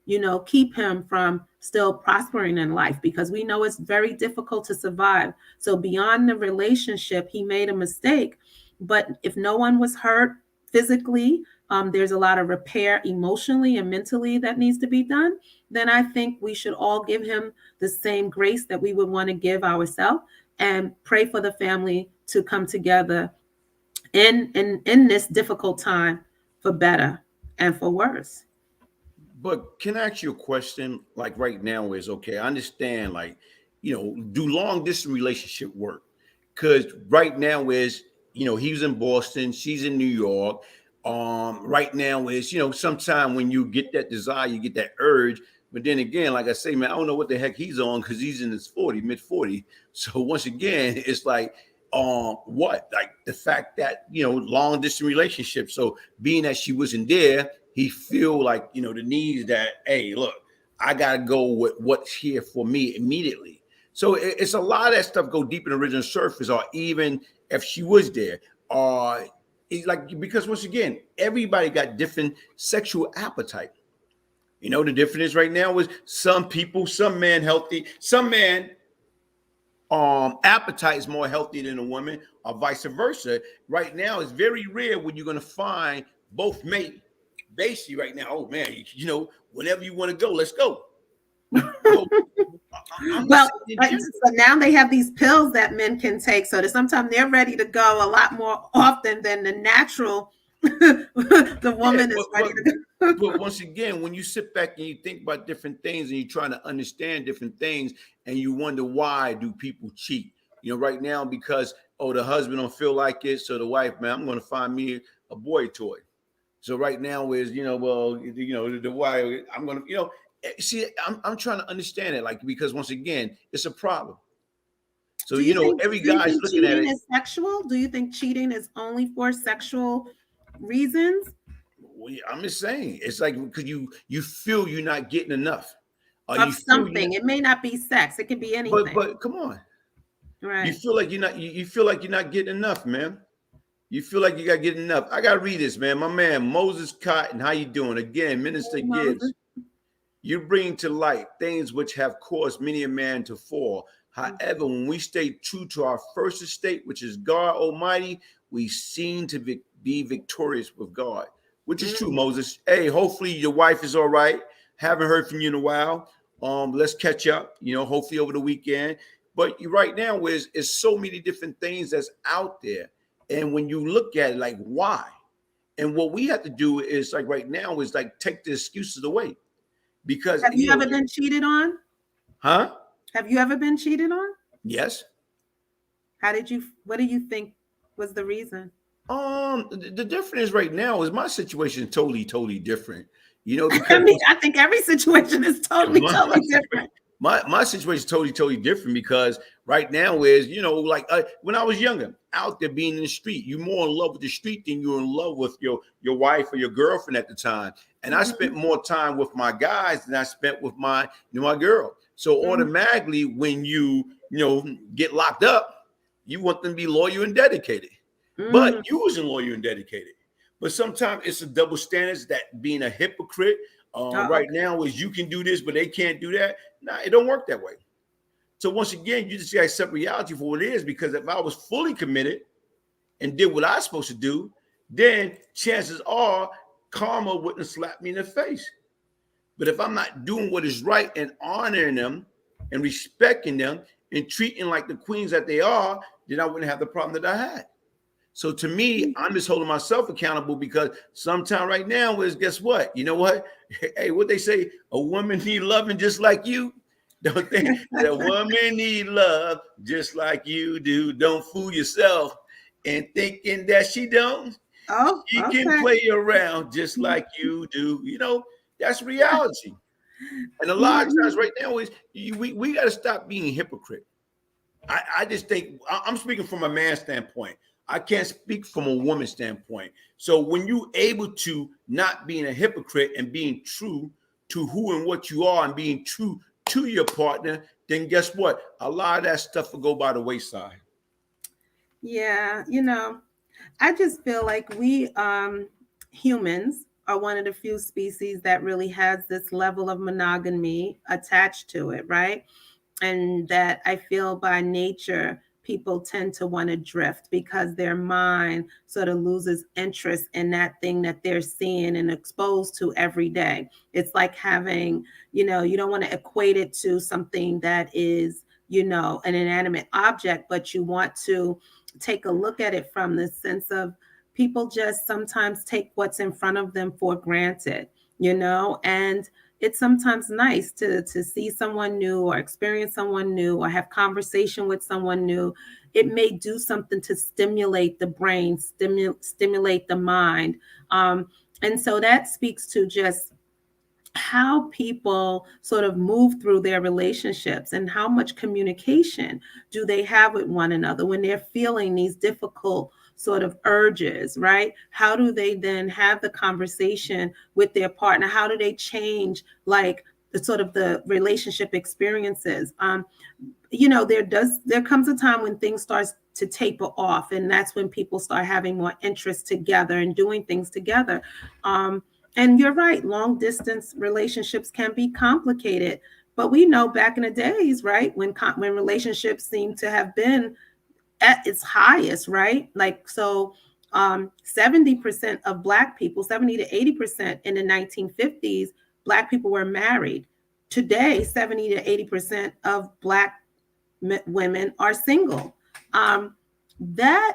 keep him from still prospering in life, because we know it's very difficult to survive. So beyond the relationship, he made a mistake. But if no one was hurt physically, there's a lot of repair emotionally and mentally that needs to be done. Then I think we should all give him the same grace that we would want to give ourselves, and pray for the family to come together in this difficult time, for better and for worse. But can I ask you a question? Like right now is okay. I understand, like, do long distance relationship work? Because right now is, he was in Boston, she's in New York. Right now is, sometime when you get that desire, you get that urge. But then again, like I say, man, I don't know what the heck he's on, because he's in his mid 40. So once again, it's like, what? Like the fact that, long distance relationship. So being that she wasn't there, he feel like, the needs that, hey, look, I gotta go with what's here for me immediately. So it's a lot of that stuff go deep in the original surface, or even if she was there, or it's like, because once again, everybody got different sexual appetite. The difference right now is some people, some man healthy, some man appetite is more healthy than a woman, or vice versa. Right now, it's very rare when you're gonna find both mate. Basically, right now, oh man, whenever you want to go, let's go. So, well, so now they have these pills that men can take, so that sometimes they're ready to go a lot more often than the natural. The woman is ready to go. But once again, when you sit back and you think about different things, and you're trying to understand different things, and you wonder, why do people cheat? Right now, because the husband don't feel like it, so the wife, man, I'm going to find me a boy toy. So right now is, the why I'm going to, see, I'm trying to understand it, like, because once again, it's a problem. So, every guy's looking at it. Cheating is sexual? Do you think cheating is only for sexual reasons? I'm just saying, it's like, because you feel you're not getting enough. Of something. It may not be sex. It could be anything. But come on. Right. You feel like you're not getting enough, man. You feel like you got to get enough. I got to read this, man. My man, Moses Cotton, how you doing? Again, Minister Gibbs. You bring to light things which have caused many a man to fall. However, when we stay true to our first estate, which is God Almighty, we seem to be victorious with God, which is true, Moses. Hey, hopefully your wife is all right. Haven't heard from you in a while. Let's catch up, hopefully over the weekend. But right now is so many different things that's out there. And when you look at it, like, why? And what we have to do is, like, right now is like take the excuses away. Because have you ever been cheated on? Huh? Have you ever been cheated on? Yes. What do you think was the reason? The difference right now is my situation is totally different. Because I think every situation is totally different. My situation is totally different, because right now is, like when I was younger, out there being in the street, you're more in love with the street than you're in love with your wife or your girlfriend at the time. And I spent more time with my guys than I spent with my girl. So automatically, when you get locked up, you want them to be loyal and dedicated. But you wasn't loyal and dedicated. But sometimes it's a double standards, that being a hypocrite. Right now is you can do this, but they can't do that. Nah, it don't work that way. So once again, you just got to accept reality for what it is, because if I was fully committed and did what I was supposed to do, then chances are karma wouldn't slap me in the face. But if I'm not doing what is right and honoring them and respecting them and treating like the queens that they are, then I wouldn't have the problem that I had. So to me, I'm just holding myself accountable because sometime right now is, guess what? You know what? Hey, what they say, a woman need loving just like you. Don't think that a woman need love just like you do. Don't fool yourself and thinking that she don't. Oh, She can okay. play around just like you do. That's reality. And a lot of Mhm. times right now is we got to stop being hypocrite. I just think I'm speaking from a man's standpoint. I can't speak from a woman's standpoint. So when you able to not being a hypocrite and being true to who and what you are and being true to your partner, then guess what? A lot of that stuff will go by the wayside. Yeah, I just feel like we humans are one of the few species that really has this level of monogamy attached to it, right? And that I feel by nature people tend to want to drift because their mind sort of loses interest in that thing that they're seeing and exposed to every day. It's like having, you don't want to equate it to something that is, an inanimate object, but you want to take a look at it from the sense of people just sometimes take what's in front of them for granted, and it's sometimes nice to see someone new or experience someone new or have conversation with someone new. It may do something to stimulate the brain, stimulate the mind. And so that speaks to just how people sort of move through their relationships and how much communication do they have with one another when they're feeling these difficult sort of urges, right? How do they then have the conversation with their partner? How do they change like the sort of the relationship experiences? There comes a time when things starts to taper off, and that's when people start having more interest together and doing things together. And you're right, long distance relationships can be complicated, but we know back in the days, right, when relationships seem to have been at its highest, right? Like, so 70% of Black people, 70 to 80% in the 1950s, Black people were married. Today, 70 to 80% of Black women are single. That's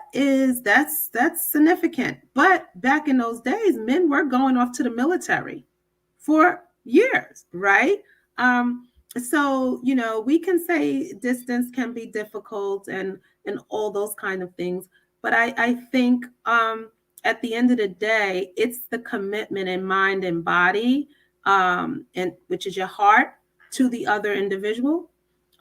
significant. But back in those days, men were going off to the military for years, right? So we can say distance can be difficult and all those kind of things, but I think at the end of the day, it's the commitment in mind and body, and which is your heart, to the other individual,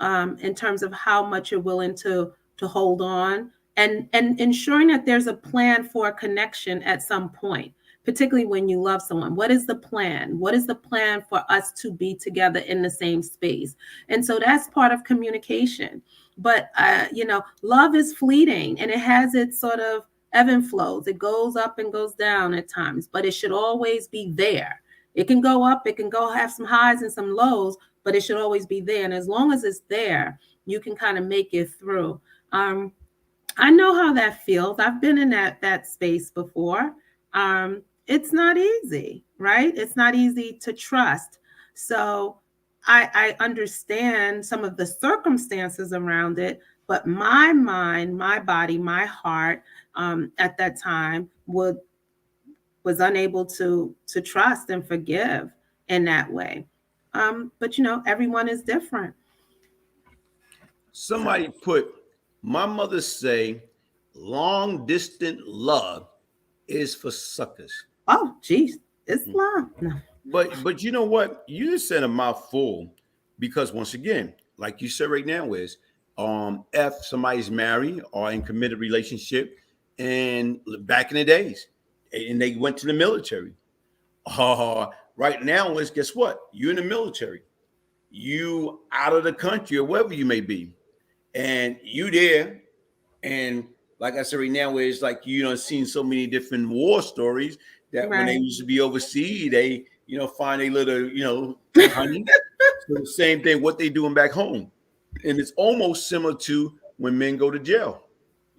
in terms of how much you're willing to hold on, and ensuring that there's a plan for a connection at some point, particularly when you love someone. What is the plan? What is the plan for us to be together in the same space? And so that's part of communication. But love is fleeting, and it has its sort of ebb and flows. It goes up and goes down at times, but it should always be there. It can go up, it can go have some highs and some lows, but it should always be there. And as long as it's there, you can kind of make it through. I know how that feels. I've been in that space before. It's not easy, right? It's not easy to trust. So I understand some of the circumstances around it, but my mind, my body, my heart, at that time was unable to trust and forgive in that way. But everyone is different. So, Somebody put, my mother say, long distance love is for suckers. oh, geez, it's long. No. But you know what? You just said a mouthful because once again, like you said right now, is if somebody's married or in committed relationship and back in the days and they went to the military. Right now is, guess what? You're in the military. You out of the country or wherever you may be. And you there. And like I said right now, it's like seen so many different war stories that when they Right. used to be overseas, they find a little honey. So the same thing what they doing back home, and it's almost similar to when men go to jail.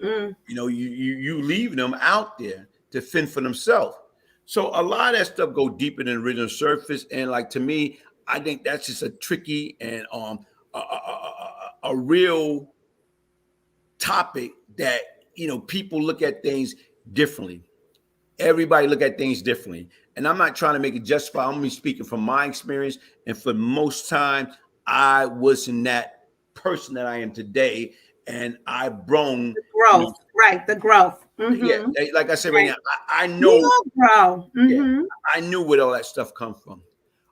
Mm. You leave them out there to fend for themselves. So a lot of that stuff go deeper than the original surface, and like to me, I think that's just a tricky and a real topic that people look at things differently. Everybody look at things differently, and I'm not trying to make it justify. I'm only speaking from my experience, and for most time, I wasn't that person that I am today, and I've grown. The You know, growth, right? The growth. yeah, Mm-hmm. like I said right Right. now, I We know. all grow. Yeah, Mm-hmm. I knew where all that stuff come from.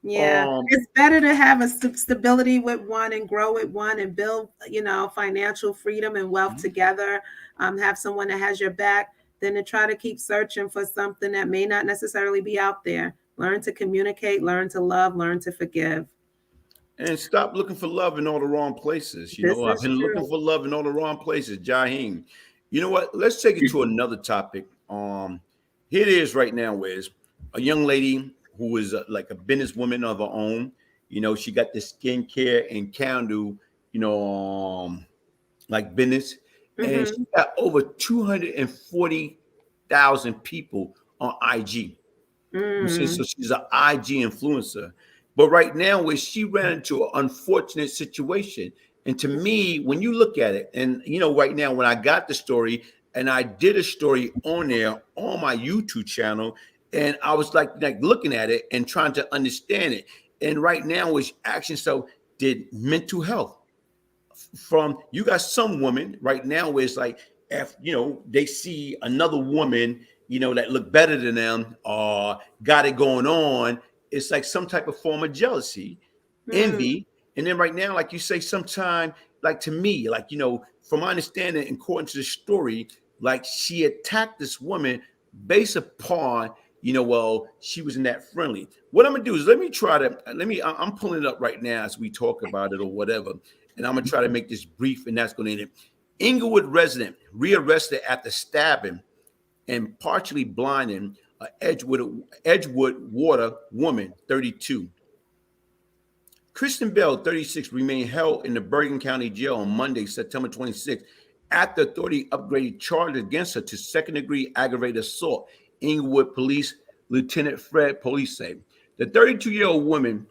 Yeah, Um, it's better to have a stability with one and grow with one and build, financial freedom and wealth together. Have someone that has your back than to try to keep searching for something that may not necessarily be out there. Learn to communicate, learn to love, learn to forgive. and stop looking for love in all the wrong places. This I've is been looking true. for love in all the wrong places. Jaheim, you know what? Let's take it to another topic. Here it is right now, Wiz. A young lady who is like a businesswoman of her own. She got the skincare and candle, you know, um, like business, and she Mm-hmm. got over 240,000 people on IG. You see, Mm. so she's an IG influencer. But right now, where she ran into an unfortunate situation. And to me, when you look at it, and right now, when I got the story and I did a story on there on my YouTube channel, and I was like looking at it and trying to understand it. And right now, it's action. So did mental health from you got some women right now where it's like if they see another woman that look better than them or got it going on, it's like some type of form of jealousy, Mm. envy. And then right now, like you say, sometime, like to me, like from my understanding according to the story, like she attacked this woman based upon well, she wasn't that friendly. What I'm gonna do is I'm pulling it up right now as we talk about it or whatever, and I'm gonna try to make this brief, and that's gonna end it. Inglewood resident rearrested after stabbing and partially blinding a Edgewood Water woman, 32. Kristen Bell, 36, remained held in the Bergen County Jail on Monday, September 26th, after authority upgraded charges against her to second-degree aggravated assault. Inglewood Police Lieutenant Fred Police say the 32-year-old woman,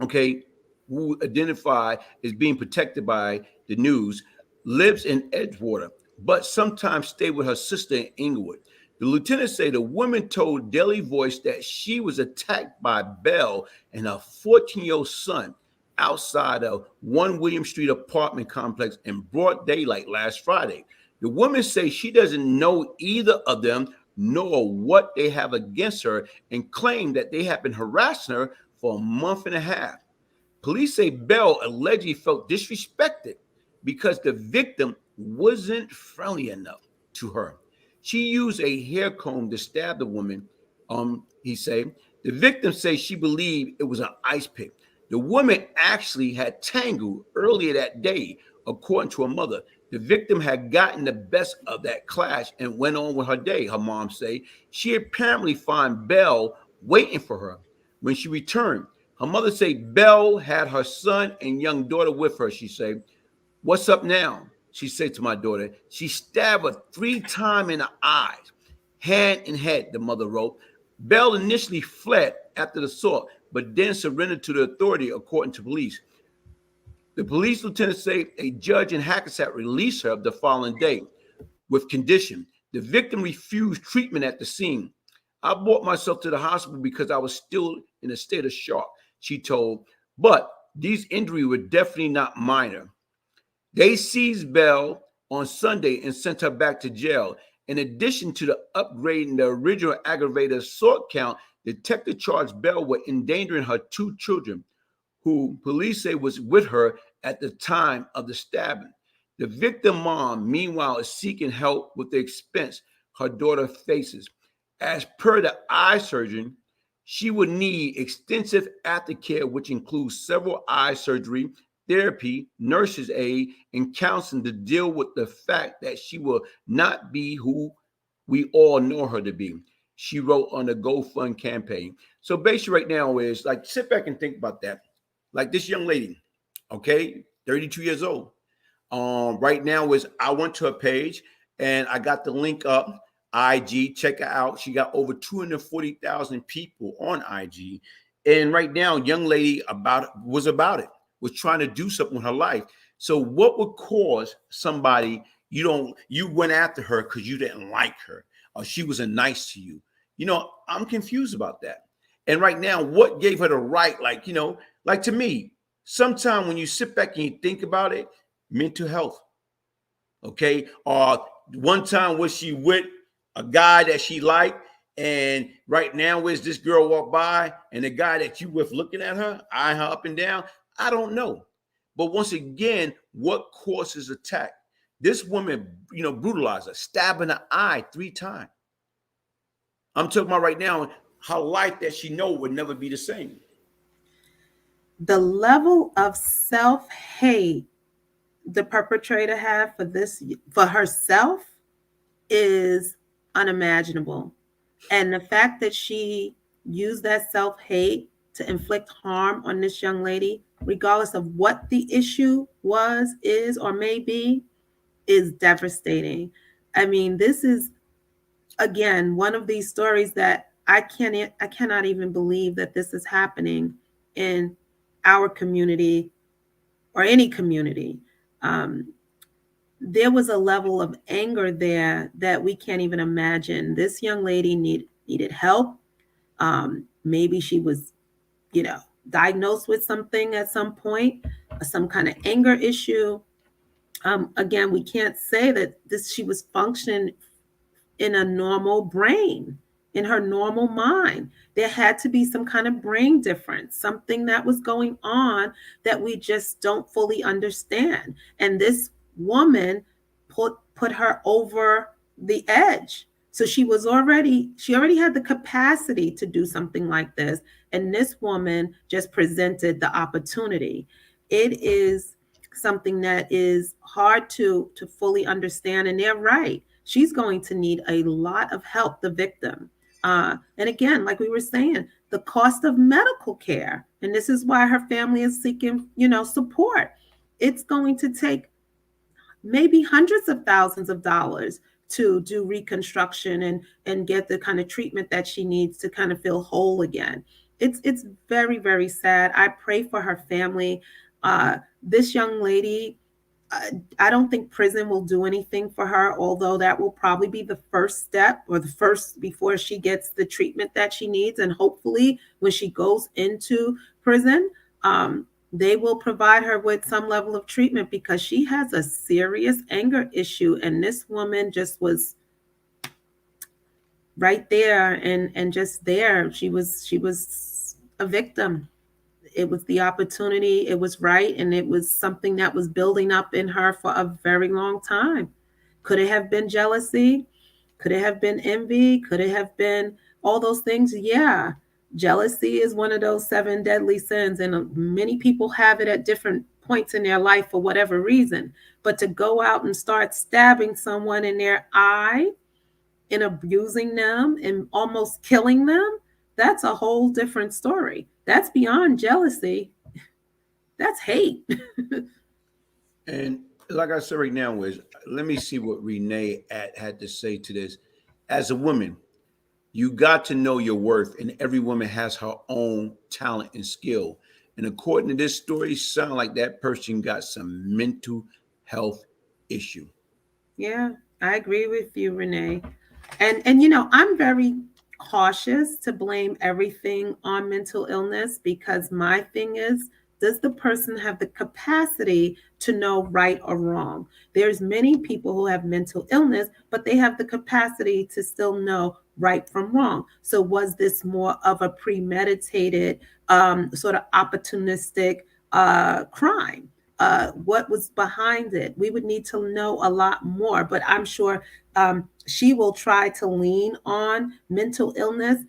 okay, who identified as being protected by the news, lives in Edgewater, but sometimes stay with her sister in Inglewood. The lieutenant said the woman told Daily Voice that she was attacked by Bell and her 14-year-old son outside of 1 William Street apartment complex in broad daylight last Friday. The woman says she doesn't know either of them nor what they have against her and claimed that they have been harassing her for a month and a half. Police say Bell allegedly felt disrespected because the victim wasn't friendly enough to her. She used a hair comb to stab the woman. He said the victim says she believed it was an ice pick. The woman actually had tangled earlier that day, according to her mother. The victim had gotten the best of that clash and went on with her day. Her mom say she apparently found Bell waiting for her when she returned. Her mother say Bell had her son and young daughter with her. She said, "What's up now?" She said to my daughter. She stabbed her 3 times in the eyes, hand and head, the mother wrote. Bell initially fled after the assault, but then surrendered to the authority, according to police. The police lieutenant said a judge in Hackensack released her the following day with condition. The victim refused treatment at the scene. I brought myself to the hospital because I was still in a state of shock, she told. But these injuries were definitely not minor. They seized Bell on Sunday and sent her back to jail. In addition to the upgrading the original aggravated assault count, detective charged Bell with endangering her 2 children, who police say was with her at the time of the stabbing. The victim mom, meanwhile, is seeking help with the expense her daughter faces. As per the eye surgeon, she would need extensive aftercare, which includes several eye surgery, therapy, nurse's aid, and counseling to deal with the fact that she will not be who we all know her to be. She wrote on the GoFund campaign. So basically right now is like, sit back and think about that. Like this young lady, okay, 32 years old. Right now is I went to her page and I got the link up. IG. Check her out. She got over 240,000 people on IG. And right now, young lady about it, was trying to do something with her life. So what would cause somebody you went after her because you didn't like her or she wasn't nice to you? I'm confused about that. And right now, what gave her the right, like to me, sometime when you sit back and you think about it, mental health, okay? Or one time was she with a guy that she liked, and right now is this girl walk by and the guy that you with looking at her, eyeing her up and down? I don't know. But once again, what causes attack? This woman, brutalized her, stabbing her eye 3 times. I'm talking about right now, her life that she know would never be the same. The level of self-hate the perpetrator had for herself is unimaginable. And the fact that she used that self-hate to inflict harm on this young lady, regardless of what the issue was, is, or may be, is devastating. I mean, this is again one of these stories that I cannot even believe that this is happening in our community or any community. There was a level of anger there that we can't even imagine. This young lady needed help. Maybe she was, diagnosed with something at some point, some kind of anger issue. Again, we can't say that she was functioning in a normal brain, in her normal mind. There had to be some kind of brain difference, something that was going on that we just don't fully understand. And this woman put her over the edge. So she already had the capacity to do something like this. And this woman just presented the opportunity. It is something that is hard to fully understand. And they're right. She's going to need a lot of help, the victim. And again, like we were saying, the cost of medical care. And this is why her family is seeking, support. It's going to take maybe hundreds of thousands of dollars to do reconstruction and get the kind of treatment that she needs to kind of feel whole again. It's very, very sad. I pray for her family. This young lady, I don't think prison will do anything for her, although that will probably be the first step or the first before she gets the treatment that she needs. And hopefully when she goes into prison, they will provide her with some level of treatment because she has a serious anger issue. And this woman just was right there and just there. She was a victim. It was the opportunity, it was right, and it was something that was building up in her for a very long time. Could it have been jealousy? Could it have been envy? Could it have been all those things? Yeah. Jealousy is one of those 7 deadly sins, and many people have it at different points in their life for whatever reason. But to go out and start stabbing someone in their eye and abusing them and almost killing them, that's a whole different story. That's beyond jealousy. That's hate. And like I said right now, let me see what Renee had to say to this. As a woman, you got to know your worth, and every woman has her own talent and skill. And according to this story, sound like that person got some mental health issue. Yeah, I agree with you, Renee. And I'm very cautious to blame everything on mental illness because my thing is, does the person have the capacity to know right or wrong? There's many people who have mental illness, but they have the capacity to still know right from wrong. So was this more of a premeditated, sort of opportunistic crime? What was behind it? We would need to know a lot more, but I'm sure she will try to lean on mental illness,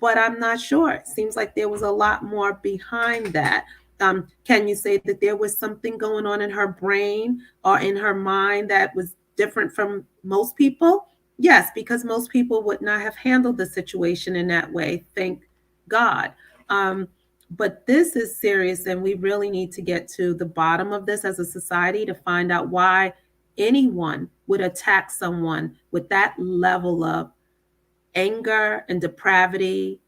but I'm not sure. It seems like there was a lot more behind that. Can you say that there was something going on in her brain or in her mind that was different from most people? Yes, because most people would not have handled the situation in that way. Thank God. But this is serious, and we really need to get to the bottom of this as a society to find out why anyone would attack someone with that level of anger and depravity,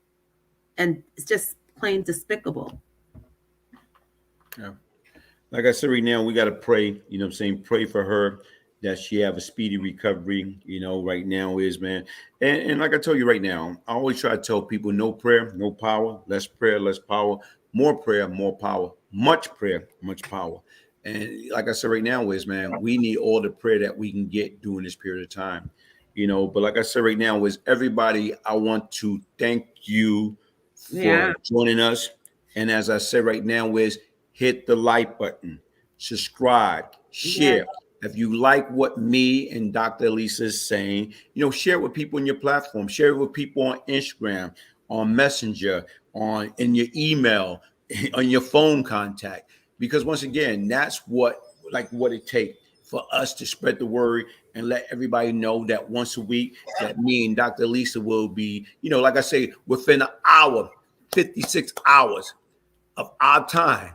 and it's just plain despicable. Yeah. Like I said, right now we got to pray. You know what I'm saying? Pray for her that she have a speedy recovery. You know, right now is, man. And like I told you right now, I always try to tell people no prayer, no power, less prayer, less power, more prayer, more power, much prayer, much power. And like I said right now is, man, we need all the prayer that we can get during this period of time. You know, but like I said right now is everybody, I want to thank you for Yeah. joining us. And as I said right now is hit the like button, subscribe, Yes. share. If you like what me and Dr. Elisa is saying, you know, share it with people in your platform, share it with people on Instagram, on Messenger, on in your email, on your phone contact. Because once again, that's what it takes for us to spread the word and let everybody know that once a week that me and Dr. Elisa will be, you know, like I say, within an hour, 56 hours of our time,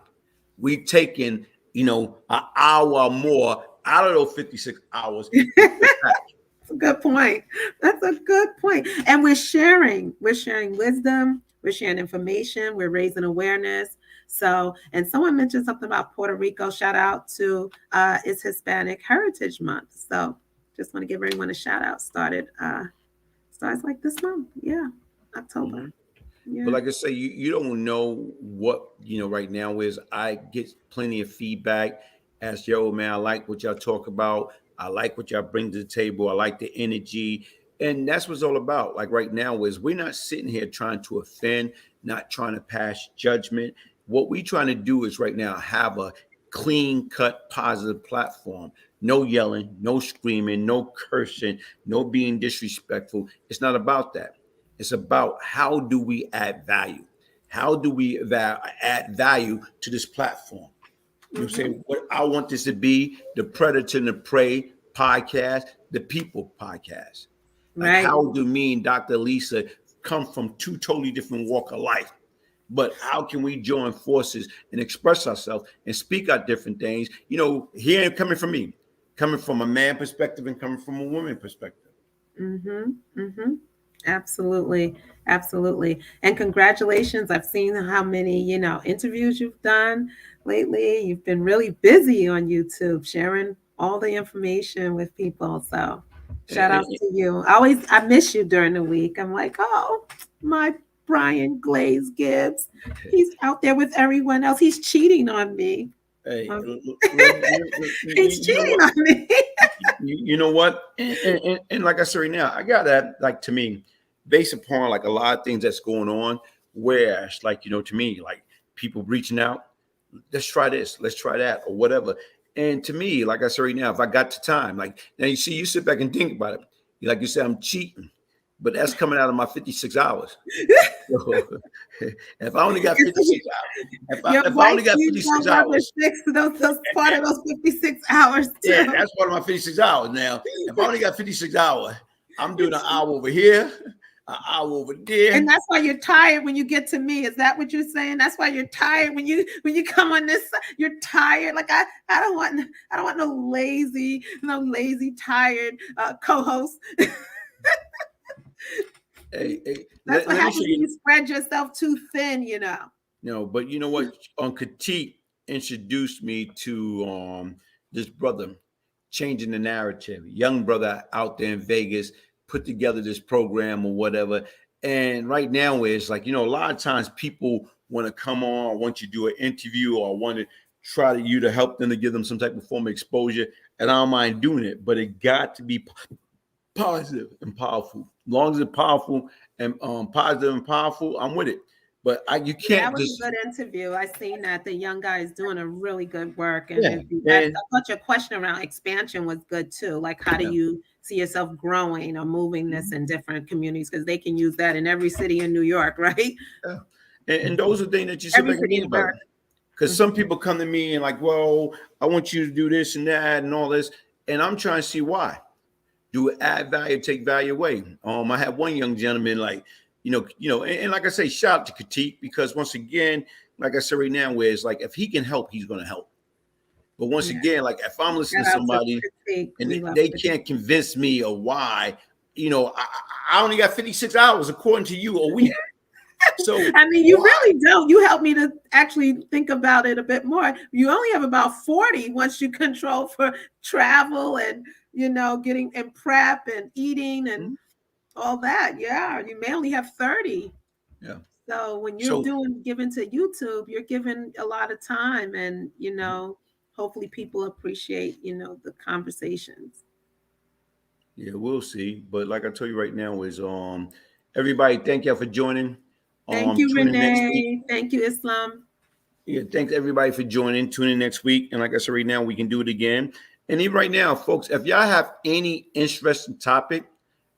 we taking, you know, an hour or more out of those 56 hours. That's a good point. That's a good point. And we're sharing. We're sharing wisdom. We're sharing information. We're raising awareness. So, and someone mentioned something about Puerto Rico. Shout out to it's Hispanic Heritage Month. So, just want to give everyone a shout out. Starts like this month. Yeah, October. Mhm. But Yeah. like I say, you don't know what, you know, right now is I get plenty of feedback as, yo, man, I like what y'all talk about. I like what y'all bring to the table. I like the energy. And that's what it's all about. Like right now is we're not sitting here trying to offend, not trying to pass judgment. What we trying to do is right now have a clean cut, positive platform. No yelling, no screaming, no cursing, no being disrespectful. It's not about that. It's about how do we add value? How do we add value to this platform? You know what I'm Hmm. saying? What I want this to be the Predator and the Prey podcast, the People podcast. Like, Right. how do me and Dr. Lisa come from two totally different walk of life? But how can we join forces and express ourselves and speak out different things? You know, here coming from me, coming from a man perspective and coming from a woman perspective. Mm-hmm. Mm-hmm. Absolutely. Absolutely. And congratulations. I've seen how many, interviews you've done lately. You've been really busy on YouTube sharing all the information with people. So shout And, outs to you. I miss you during the week. I'm like, oh, my Brian Glaze Gibbs. He's out there with everyone else. He's cheating on me. hey, Um, He's you know cheating what? on me. You know what? And like I said right now, I got that, like, to me, based upon like a lot of things that's going on, where it's like, you know, to me, like people reaching out, let's try this, let's try that, or whatever. And to me, like I said right now, if I got the time, like now you see, you sit back and think about it. Like you said, I'm cheating, but that's coming out of my 56 hours. So, if I only got 56 hours, Your if I wife only got used 56 those other hours, six, those part of those 56 hours yeah, too. that's part of my 56 hours. Now, if I only got 56 hours, I'm doing an hour over here, an hour over And there. that's why you're tired when you get to me. Is that what you're saying? That's why you're tired when you come on this. You're tired. Like I don't want no lazy tired co-host. Hey, That's what let me happens show when you. you spread yourself too thin. No, but you know what? Katik introduced me to this brother, changing the narrative. Young brother out there in Vegas put together this program or whatever. And right now it's like, you know, a lot of times people want to come on, want you to do an interview, or want to try to you to help them to give them some type of form of exposure. And I don't mind doing it, but it got to be positive and powerful. As long as it's powerful and positive and powerful, I'm with it. But you Yeah, that can't was a just, good interview. I seen that the young guy is doing a really good work, and yeah. I And thought your question around expansion was good too. Like, how do yeah. you see yourself growing or moving this in different communities? Because they can use that in every city in New York, right? Yeah. And those are things that you sit Every back and city think in about. America. Because some Mhm. people come to me and like, well, I want you to do this and that and all this. And I'm trying to see why. Do it add value, take value away? I have one young gentleman, like, and like I say, shout out to Katik, because once again, like I said right now, where it's like if he can help, he's gonna help. But once again, like if I'm listening to Shout out to somebody Critique. and We love they Critique. can't convince me of why, I only got 56 hours according to you a week. So I mean, you really don't. You helped me to actually think about it a bit more. You only have about 40 once you control for travel and, getting and prep and eating and all that. Yeah, you may only have 30. Yeah. So when you're giving to YouTube, you're giving a lot of time and, hopefully people appreciate, the conversations. Yeah, we'll see. But like I told you right now is everybody, thank y'all for joining. Thank you, Tune in next week. Renee. Thank you, Islam. Yeah, thanks everybody for joining. Tune in next week. And like I said, right now we can do it again. And even right now, folks, if y'all have any interesting topic,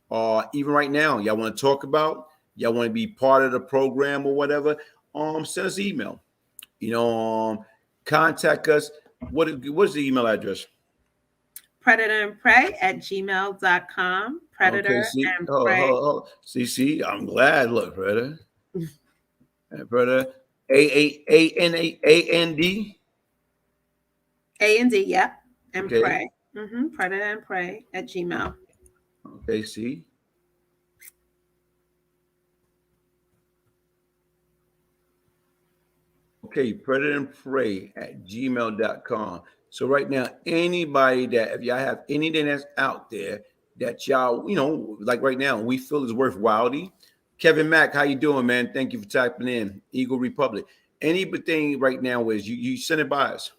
or even right now, y'all want to talk about, y'all want to be part of the program or whatever, send us an email. Contact us. What's the email address? predatorandprey@gmail.com. Predator Okay, see, and Prey. see, I'm glad. Look, Predator, Predator, A-A-N-A-A-N-D. A&D, yep. And Okay. Prey. Predator and Prey @gmail. Okay, see. Okay, predator and prey @gmail.com. So right now, anybody that if y'all have anything that's out there that y'all, like right now, we feel is worthwhile. Kevin Mack, how you doing, man? Thank you for typing in. Eagle Republic. Anything right now is you send it by us.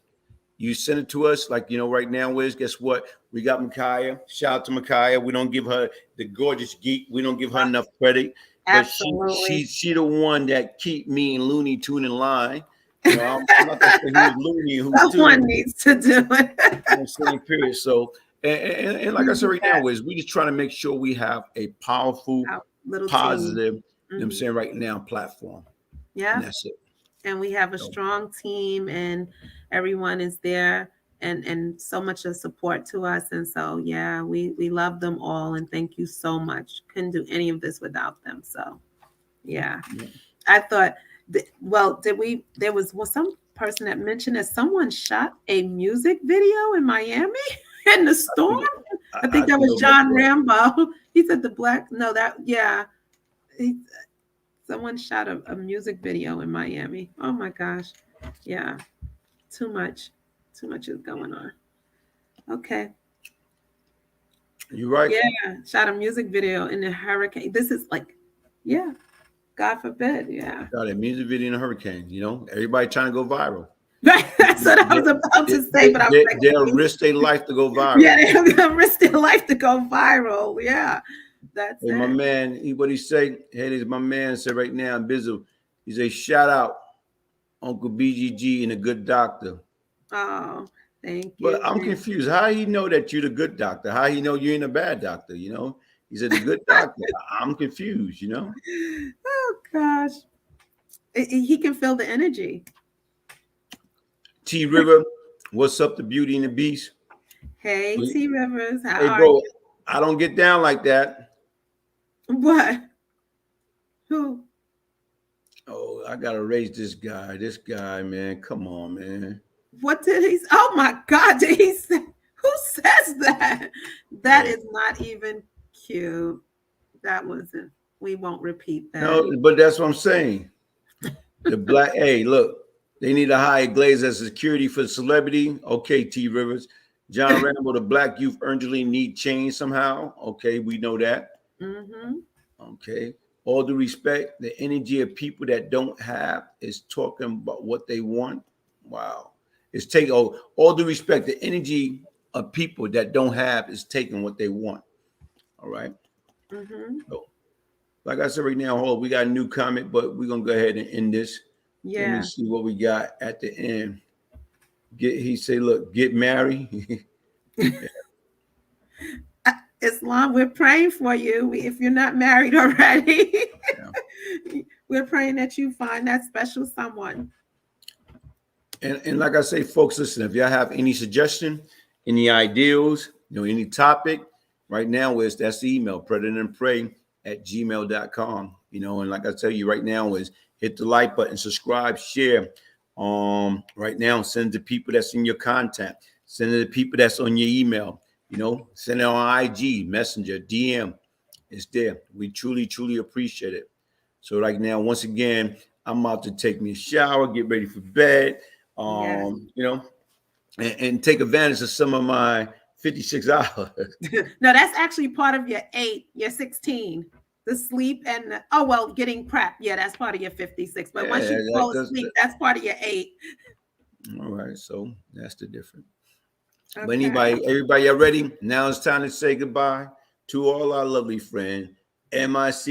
You send it to us, like right now is guess what? We got Micaiah. Shout out to Micaiah. We don't give her the gorgeous geek. We don't give her enough credit. Absolutely. But she the one that keep me and Looney Tune in line. I'm not gonna say who's Looney and who's Someone Tune. needs to do it. Same period. So and like I said right now is we just trying to make sure we have a powerful, little positive, team. I'm saying right now platform. Yeah. And that's it. And we have a strong team and everyone is there and so much of support to us. And so, yeah, we love them all. And thank you so much. Couldn't do any of this without them. So, yeah. I thought, there was some person that mentioned that someone shot a music video in Miami in the storm. I think that was John Rambo. He said someone shot a music video in Miami. Oh my gosh. Yeah. Too much is going on. Okay. You're right. Yeah. Shot a music video in the hurricane. This is God forbid. Yeah. Shot a music video in a hurricane. Everybody trying to go viral. That's what I was about to say, but they'll risk their life to go viral. Yeah, they'll risk their life to go viral. Yeah. That's it. My man, what he say? Hey, my man said right now, Bizzle, he say, shout out Uncle BGG and a good doctor. Oh, thank you. But I'm confused. How he know that you're the good doctor? How he know you ain't a bad doctor? He said the good doctor. I'm confused, Oh gosh. He can feel the energy. T River, what's up, the Beauty and the Beast? Hey, T Rivers, how are you? I don't get down like that. What? Who? Oh, I gotta raise this guy. This guy, man. Come on, man. What did he say? Oh my God, did he say? Who says that? That is not even cute. That wasn't. We won't repeat that. No, but that's what I'm saying. The black, hey, look, they need to hire Glaze as security for the celebrity. Okay, T Rivers. John Rambo, the black youth urgently need change somehow. Okay, we know that. Okay. All due respect, the energy of people that don't have is talking about what they want. Wow. It's taking all due respect, the energy of people that don't have is taking what they want. All right. So, like I said right now, we got a new comment, but we're gonna go ahead and end this. Let me see what we got at the end. He say, look, get married. Islam, we're praying for you. If you're not married already, we're praying that you find that special someone. And like I say, folks, listen, if y'all have any suggestion, any ideas, any topic, right now that's the email, predatorandprey@gmail.com. And like I tell you right now is hit the like button, subscribe, share. Right now, send it to people that's in your contact. Send it to people that's on your email. Send it on IG, Messenger, DM. It's there. We truly, truly appreciate it. So right now, once again, I'm about to take me a shower, get ready for bed. Yes. And take advantage of some of my 56 hours. No, that's actually part of your 8, your 16. The sleep and getting prep. Yeah, that's part of your 56. But once you fall asleep, that's part of your 8. All right, so that's the difference. Okay. But everybody are ready? Now it's time to say goodbye to all our lovely friends. MIC,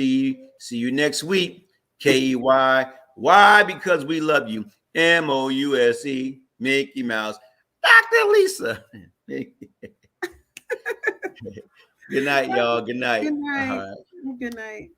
see you next week. KEY, why? Because we love you. MOUSE, Mickey Mouse, Dr. Lisa. Good night, y'all. Good night. Good night. All right. Good night.